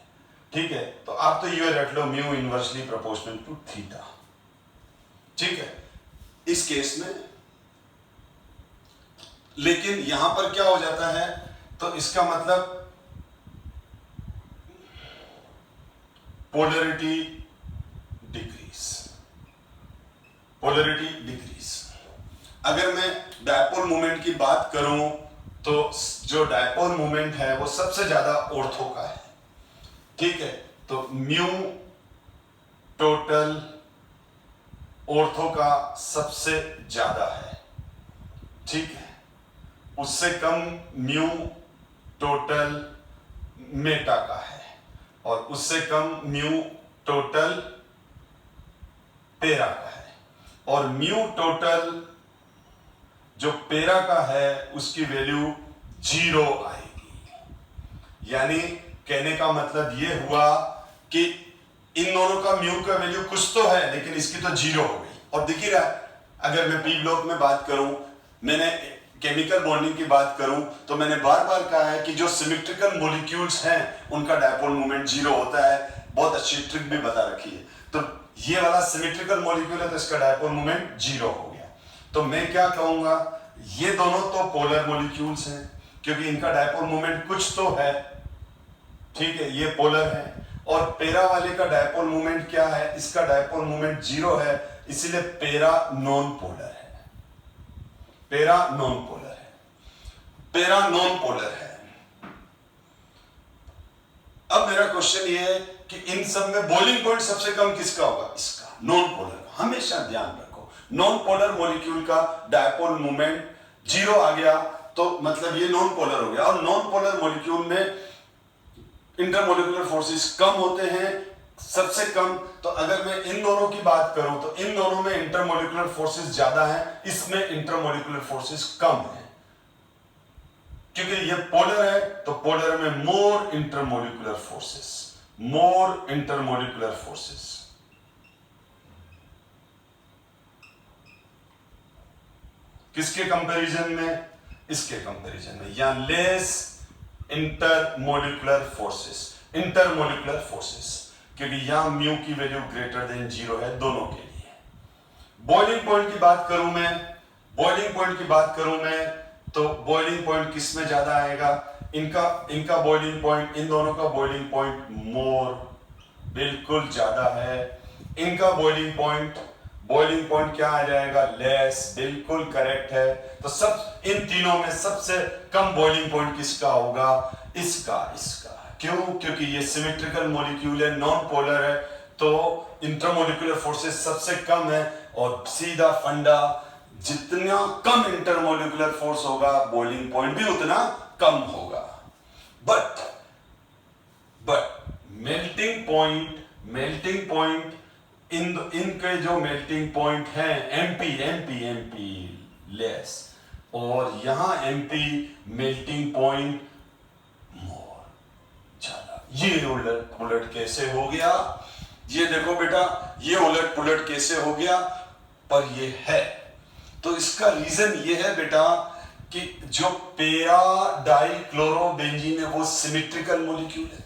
ठीक है, तो आप तो ये रख लो mu inversely proportional to theta. ठीक है, इस केस में. लेकिन यहां पर क्या हो जाता है, तो इसका मतलब पोलरिटी डिक्रीज. Polarity decrease. अगर मैं डायपोल मोमेंट की बात करूं तो जो डायपोल मोमेंट है वो सबसे ज्यादा ऑर्थो का है. ठीक है, तो म्यू टोटल ऑर्थो का सबसे ज्यादा है. ठीक है, उससे कम म्यू टोटल मेटा का है. और उससे कम म्यू टोटल पेरा का है, और म्यू टोटल जो पेरा का है उसकी वैल्यू 0 आएगी। यानी कहने का मतलब ये हुआ कि इन दोनों का म्यू का वैल्यू कुछ तो है, लेकिन इसकी तो 0 हो गई। और दिख ही रहा है, अगर मैं पी ब्लॉक में बात करूं, मैंने केमिकल बॉन्डिंग की बात करूं, तो मैंने बार बार कहा है कि जो सिमेट्रिकल मॉलिक्यूल्स हैं उनका डायपोल मोमेंट 0 होता है। बहुत अच्छी ट्रिक भी बता रखी है। तो ये वाला सिमेट्रिकल मॉलिक्यूल है तो इसका डायपोल मोमेंट 0 हो गया। तो मैं क्या कहूंगा, ये दोनों तो पोलर मॉलिक्यूल्स हैं क्योंकि इनका डायपोल मोमेंट कुछ तो है, ठीक है, ये पोलर है। और पेरा वाले का डायपोल मोमेंट क्या है, इसका डायपोल मोमेंट 0 है, इसीलिए पेरा नॉन पोलर है। पेरा नॉन पोलर है, पेरा नॉन पोलर है। अब मेरा क्वेश्चन ये है कि इन सब में बॉइलिंग पॉइंट सबसे कम किसका होगा, इसका, नॉन पोलर का। हमेशा ध्यान रखो, नॉन पोलर मॉलिक्यूल का डायपोल मोमेंट 0 आ गया तो मतलब ये नॉन पोलर हो गया। और नॉन पोलर मॉलिक्यूल में इंटरमोलिकुलर फोर्सेस कम होते हैं, सबसे कम। तो अगर मैं इन दोनों की बात करूं तो इन दोनों में इंटरमोलिकुलर फोर्सेस ज्यादा हैं, इसमें इंटरमोलिकुलर फोर्सेस कम हैं। क्योंकि ये पोलर है तो पोलर में मोर इंटरमोलिकुलर फोर्सेस, मोर इंटरमोलिकुलर फोर्सेस। किसके कंपैरिजन में, इसके कंपैरिजन में, या less intermolecular forces, intermolecular forces, क्योंकि यहां म्यू की वैल्यू ग्रेटर देन 0 है दोनों के लिए। बॉइलिंग पॉइंट की बात करूं मैं, बॉइलिंग पॉइंट की बात करूं मैं, तो बॉइलिंग पॉइंट किस में ज्यादा आएगा, इनका बॉइलिंग पॉइंट, इन दोनों का बॉइलिंग पॉइंट मोर, बिल्कुल ज्यादा है। इनका बॉइलिंग पॉइंट क्या आ जाएगा, लेस, बिल्कुल करेक्ट है। तो सब इन तीनों में सबसे कम बॉइलिंग पॉइंट किसका होगा, इसका। क्यों, क्योंकि ये सिमेट्रिकल मॉलिक्यूल है, नॉन पोलर है, तो इंटरमोलिकुलर फोर्सेस सबसे कम है। और सीधा फंडा, जितना कम इंटरमोलिकुलर फोर्स होगा बॉइलिंग पॉइंट भी उतना कम होगा। बट मेल्टिंग पॉइंट इनके जो मेल्टिंग पॉइंट है एमपी लेस, और यहां एमपी मेल्टिंग पॉइंट मोर, ज्यादा। ये उलट पुलट कैसे हो गया, ये देखो बेटा, ये उलट पुलट कैसे हो गया, पर ये है। तो इसका रीजन ये है बेटा कि जो पेरा डाइक्लोरोबेंजीन है वो सिमेट्रिकल मॉलिक्यूल है।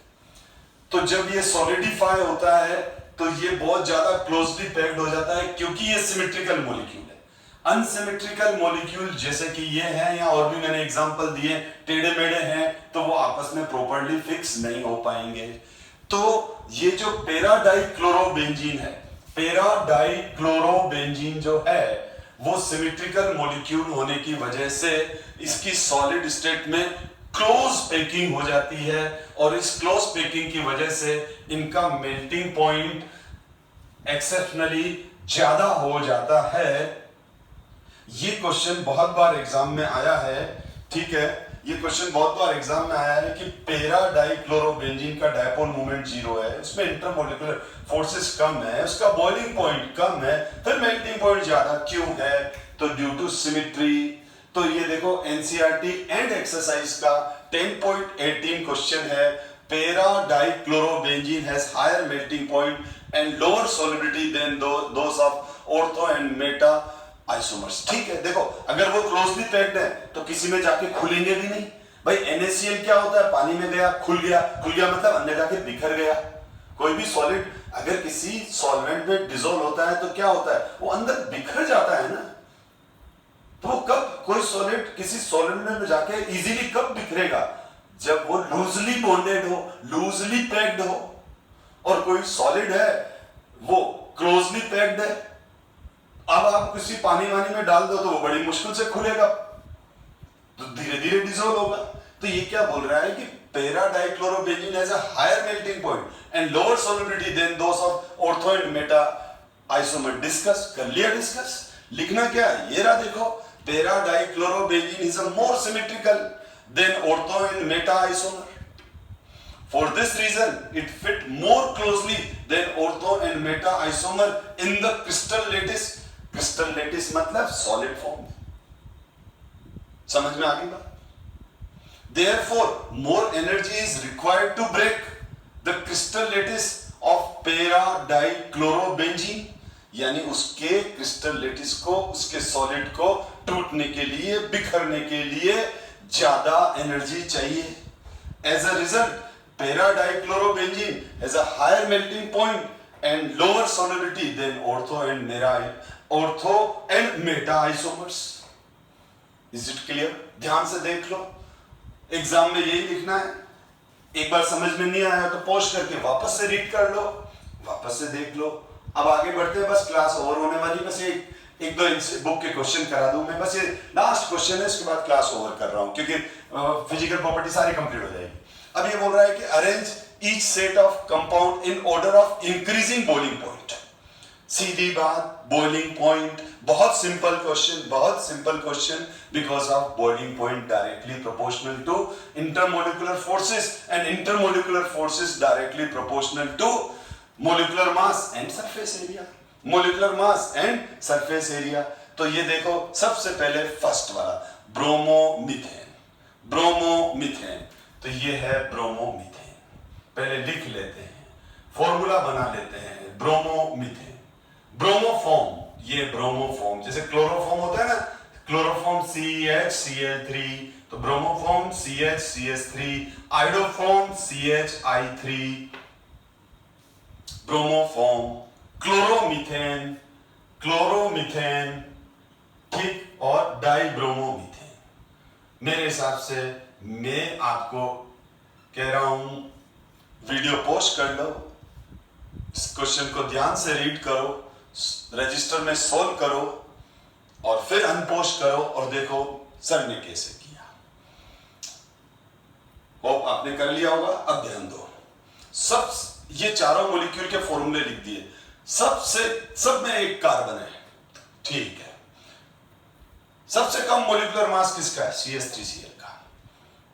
तो जब ये सॉलिडिफाई होता है तो ये बहुत ज्यादा क्लोजली पैक्ड हो जाता है क्योंकि ये सिमेट्रिकल मॉलिक्यूल है। अनसिमेट्रिकल मॉलिक्यूल जैसे कि ये है, या और भी मैंने एग्जांपल दिए, टेढ़े मेढ़े हैं, तो वो आपस में प्रॉपर्ली फिक्स नहीं हो पाएंगे। तो ये जो पेरा डाइक्लोरोबेंजीन है, पेरा डाइक्लोरोबेंजीन जो है वो सिमेट्रिकल मॉलिक्यूल होने की वजह से इसकी सॉलिड स्टेट में क्लोज पैकिंग हो जाती है, और इस क्लोज पैकिंग की वजह से इनका मेल्टिंग पॉइंट एक्सेप्शनली ज्यादा हो जाता है। ये क्वेश्चन बहुत बार एग्जाम में आया है, ठीक है, ये क्वेश्चन बहुत बार एग्जाम में आया है कि पेरा डाइक्लोरोबेंजीन का डायपोल मोमेंट 0 है, उसमें इंटरमोलिकुलर फोर्सेस कम है, उसका बॉइलिंग पॉइंट कम है, फिर मेल्टिंग पॉइंट ज्यादा क्यों है, तो ड्यू टू सिमेट्री। तो ये देखो एनसीईआरटी एंड एक्सरसाइज का 10.18 क्वेश्चन है, para dichlorobenzene has higher melting point and lower solubility than those of ortho and meta isomers. ठीक है, देखो अगर वो क्लोजली पैक्ड है तो किसी में जाके खुलेंगे भी नहीं। भाई NaCl क्या होता है, पानी में गया, खुल गया मतलब अंदर जाके बिखर गया। कोई भी सॉलिड अगर किसी सॉल्वेंट में डिसॉल्व होता है तो क्या होता है, वो अंदर बिखर जाता है ना। तो वो कब कोई सॉलिड किसी सॉल्वेंट में जाके इजीली कब बिखरेगा, जब वो लूजली बॉन्डेड हो, लूजली पैक्ड हो। और कोई सॉलिड है वो क्लोजली पैक्ड है, अब आप किसी पानी वानी में डाल दो तो वो बड़ी मुश्किल से खुलेगा, तो धीरे धीरे डिसॉल्व होगा। तो ये क्या बोल रहा है कि para dichlorobenzene has a higher melting point and lower solubility than those of ortho and meta isomer. Discuss कर लिया, डिस्कस लिखना क्या है, ये रहा देखो, para dichlorobenzene is a more symmetrical than ortho and meta isomer. For this reason, it fit more closely than ortho and meta isomer in the crystal lattice. Crystal lattice मतलब solid form. समझ में आ गई बात? Therefore, more energy is required to break the crystal lattice of para-dichlorobenzene. यानी उसके crystal lettuce को, उसके solid को टूटने के लिए, बिखरने के लिए ज्यादा एनर्जी चाहिए. As a result, para-dichlorobenzene has a higher melting point and lower solubility than ortho and meta isomers. Is it clear? ध्यान से देख लो, एग्जाम में यही लिखना है. एक बार समझ में नहीं आया तो पॉज करके वापस से रीड कर लो, वापस से देख लो. अब आगे बढ़ते हैं, बस क्लास ओवर होने वाली. बस एक दो बुक के क्वेश्चन करा दूं मैं, बस ये लास्ट क्वेश्चन है, इसके बाद क्लास ओवर कर रहा हूं क्योंकि फिजिकल प्रॉपर्टी सारी कंप्लीट हो जाएगी. अब ये बोल रहा है कि arrange each set of compound in order of increasing boiling point. सीधी बात, बॉइलिंग पॉइंट, बहुत सिंपल क्वेश्चन, बहुत simple question, because of boiling point directly proportional to intermolecular forces and intermolecular forces directly proportional to molecular mass and surface area. Molecular mass and surface area. तो ये देखो, सबसे पहले first वाला bromomethane. Bromomethane, तो ये है ब्रोमोमीथेन. पहले लिख लेते हैं, फॉर्मूला बना लेते हैं. ब्रोमोमीथेन, ब्रोमोफॉर्म, ये ब्रोमोफॉर्म जैसे क्लोरोफॉर्म होता है ना, क्लोरोफॉर्म CHCl3, तो bromoform CHCS3, iodoform CHI3, bromoform, chloromethane, chloromethane, ठीक, और डाइब्रोमोमीथेन. मेरे हिसाब से मैं आपको कह रहा हूं, वीडियो पोस्ट कर लो, इस क्वेश्चन को ध्यान से रीड करो, रजिस्टर में सोल्व करो और फिर अनपोस्ट करो और देखो सर ने कैसे किया. होप आपने कर लिया होगा. अब ध्यान दो, ये चारों मॉलिक्यूल के फॉर्मूले लिख दिए. सब में एक कार्बन है, ठीक है. सबसे कम मॉलिक्यूलर मास किसका है? CH3Cl का.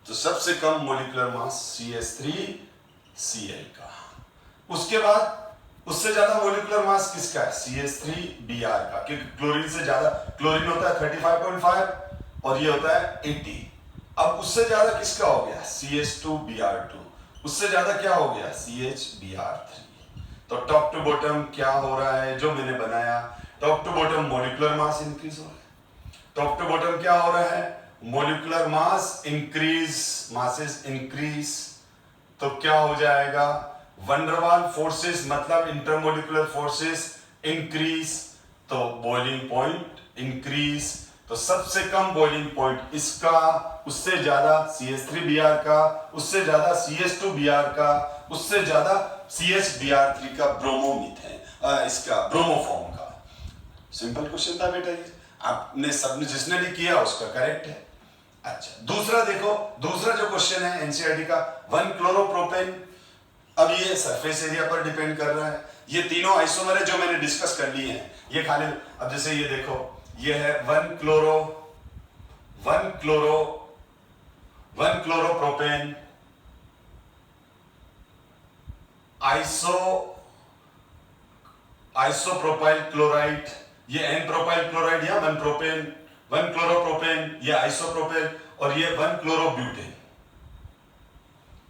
तो सबसे कम मॉलिक्यूलर मास CH3Cl का. उसके बाद उससे ज्यादा मॉलिक्यूलर मास किसका है? CH3Br का, क्योंकि क्लोरीन से ज्यादा, क्लोरीन होता है 35.5 और ये होता है 80. अब उससे ज्यादा किसका हो गया? CH2Br2. उससे ज्यादा क्या हो गया? CHBr3. तो टॉप टू बॉटम क्या हो रहा है जो मैंने बनाया? Top to bottom molecular mass increase हो रहा है. टॉप टू बॉटम क्या हो रहा है? Molecular mass increase, masses increase. तो क्या हो जाएगा? वंडरवाल फोर्सेस मतलब इंटरमोलिकुलर फोर्सेस इंक्रीज, तो बॉइलिंग पॉइंट इंक्रीज. तो सबसे कम बॉइलिंग पॉइंट इसका, उससे ज्यादा CH3Br का, उससे ज्यादा CH2Br का, उससे ज्यादा CHBr3 का ब्रोमोमीथेन, इसका ब्रोमोफॉर्म का. सिंपल क्वेश्चन था बेटा, ये आपने सबने जिसने भी किया उसका करेक्ट है. अच्छा, दूसरा देखो, दूसरा जो क्वेश्चन है एनसीईआरटी का, 1 क्लोरोप्रोपेन. अब ये सरफेस एरिया पर डिपेंड कर रहा है. ये तीनों आइसोमर है जो मैंने डिस्कस कर लिए हैं. ये खाली, अब जैसे ये देखो, ये है 1 क्लोरोप्रोपेन, आइसोप्रोपाइल क्लोराइड, ये N प्रोपाइल क्लोराइड या 1 प्रोपेन, 1 क्लोरोप्रोपेन, ये आइसोप्रोपेन, और ये 1 क्लोरोब्यूटेन,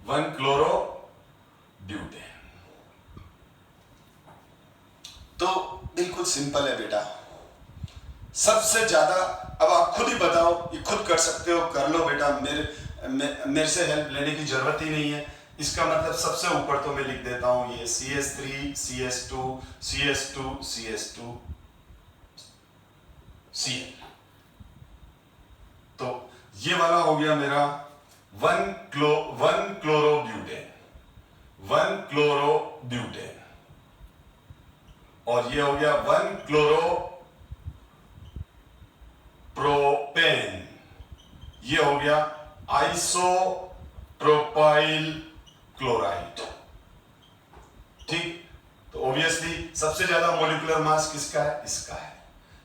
1 क्लोरोब्यूटेन. तो बिल्कुल सिंपल है बेटा. सबसे ज्यादा, अब आप खुद ही बताओ, ये खुद कर सकते हो, कर लो बेटा, मेरे से हेल्प लेने की जरूरत ही नहीं है. इसका मतलब सबसे ऊपर तो मैं लिख देता हूं, ये CH3, CH2, CH2, CH2, Cl. तो ये वाला हो गया मेरा 1 क्लोरोब्यूटेन, 1 क्लोरोब्यूटेन, और ये हो गया 1 क्लोरोप्रोपेन, ये हो गया आइसोप्रोपाइल क्लोराइड. ठीक, तो ऑब्वियसली सबसे ज्यादा मॉलिक्यूलर मास किसका है? इसका है.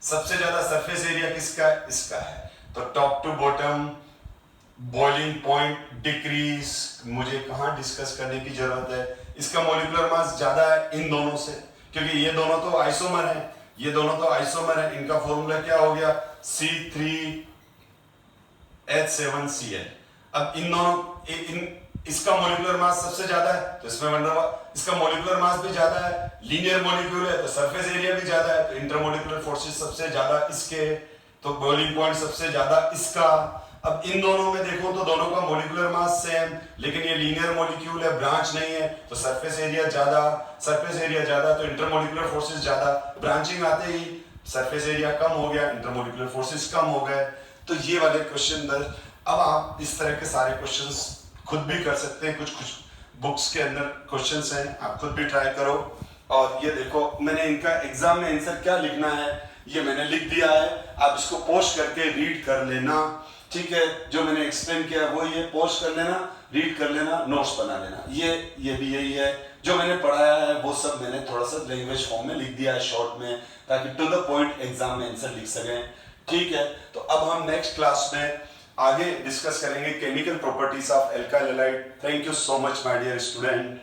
सबसे ज्यादा सरफेस एरिया किसका है? इसका है. तो top to bottom boiling point decrease मुझे कहाँ डिस्कस करने की जरूरत है, इसका मॉलिक्यूलर मास ज्यादा है इन दोनों से, क्योंकि ये दोनों तो आइसोमर हैं, ये दोनों तो आइसोमर हैं, इनका फॉर्मूला क्या हो गया C3H7Cl। अब इन दोनों इसका मॉलिक्यूलर मास सबसे ज्यादा है तो इसमें इसका मॉलिक्यूलर मास भी ज्यादा है, लीनियर मॉलिक्यूल है तो सरफेस एरिया भी ज्यादा है, तो इंटरमॉलिक्यूलर फोर्सेस सबसे ज्यादा इसके, तो बॉइलिंग पॉइंट सबसे ज्यादा इसका। अब इन दोनों में देखो तो दोनों का मॉलिक्यूलर मास सेम, लेकिन ये लीनियर मॉलिक्यूल है, ब्रांच नहीं है, तो सरफेस एरिया ज्यादा तो इंटरमॉलिक्यूलर फोर्सेस ज्यादा, ब्रांचिंग आते ही सरफेस एरिया कम हो गया, इंटरमॉलिक्यूलर फोर्सेस कम हो गए। तो ये वाले क्वेश्चन अब आप इस तरह के सारे क्वेश्चंस खुद भी कर सकते हैं, कुछ बुक्स के अंदर क्वेश्चंस हैं, आप खुद भी ट्राई करो। और ये देखो मैंने इनका एग्जाम में आंसर क्या लिखना है ये मैंने लिख दिया है, आप इसको पोस्ट करके रीड कर लेना, ठीक है। जो मैंने एक्सप्लेन किया वो ये पोस्ट कर लेना, रीड कर लेना, नोट्स बना लेना, ये भी यही है जो मैंने पढ़ाया है, वो सब मैंने थोड़ा सा लैंग्वेज फॉर्म में लिख दिया है शॉर्ट में, ताकि टू द पॉइंट एग्जाम में आंसर लिख सकें, ठीक है। तो अब हम नेक्स्ट क्लास में आगे डिस्कस करेंगे chemical properties of alkyl halide. Thank you so much my dear student.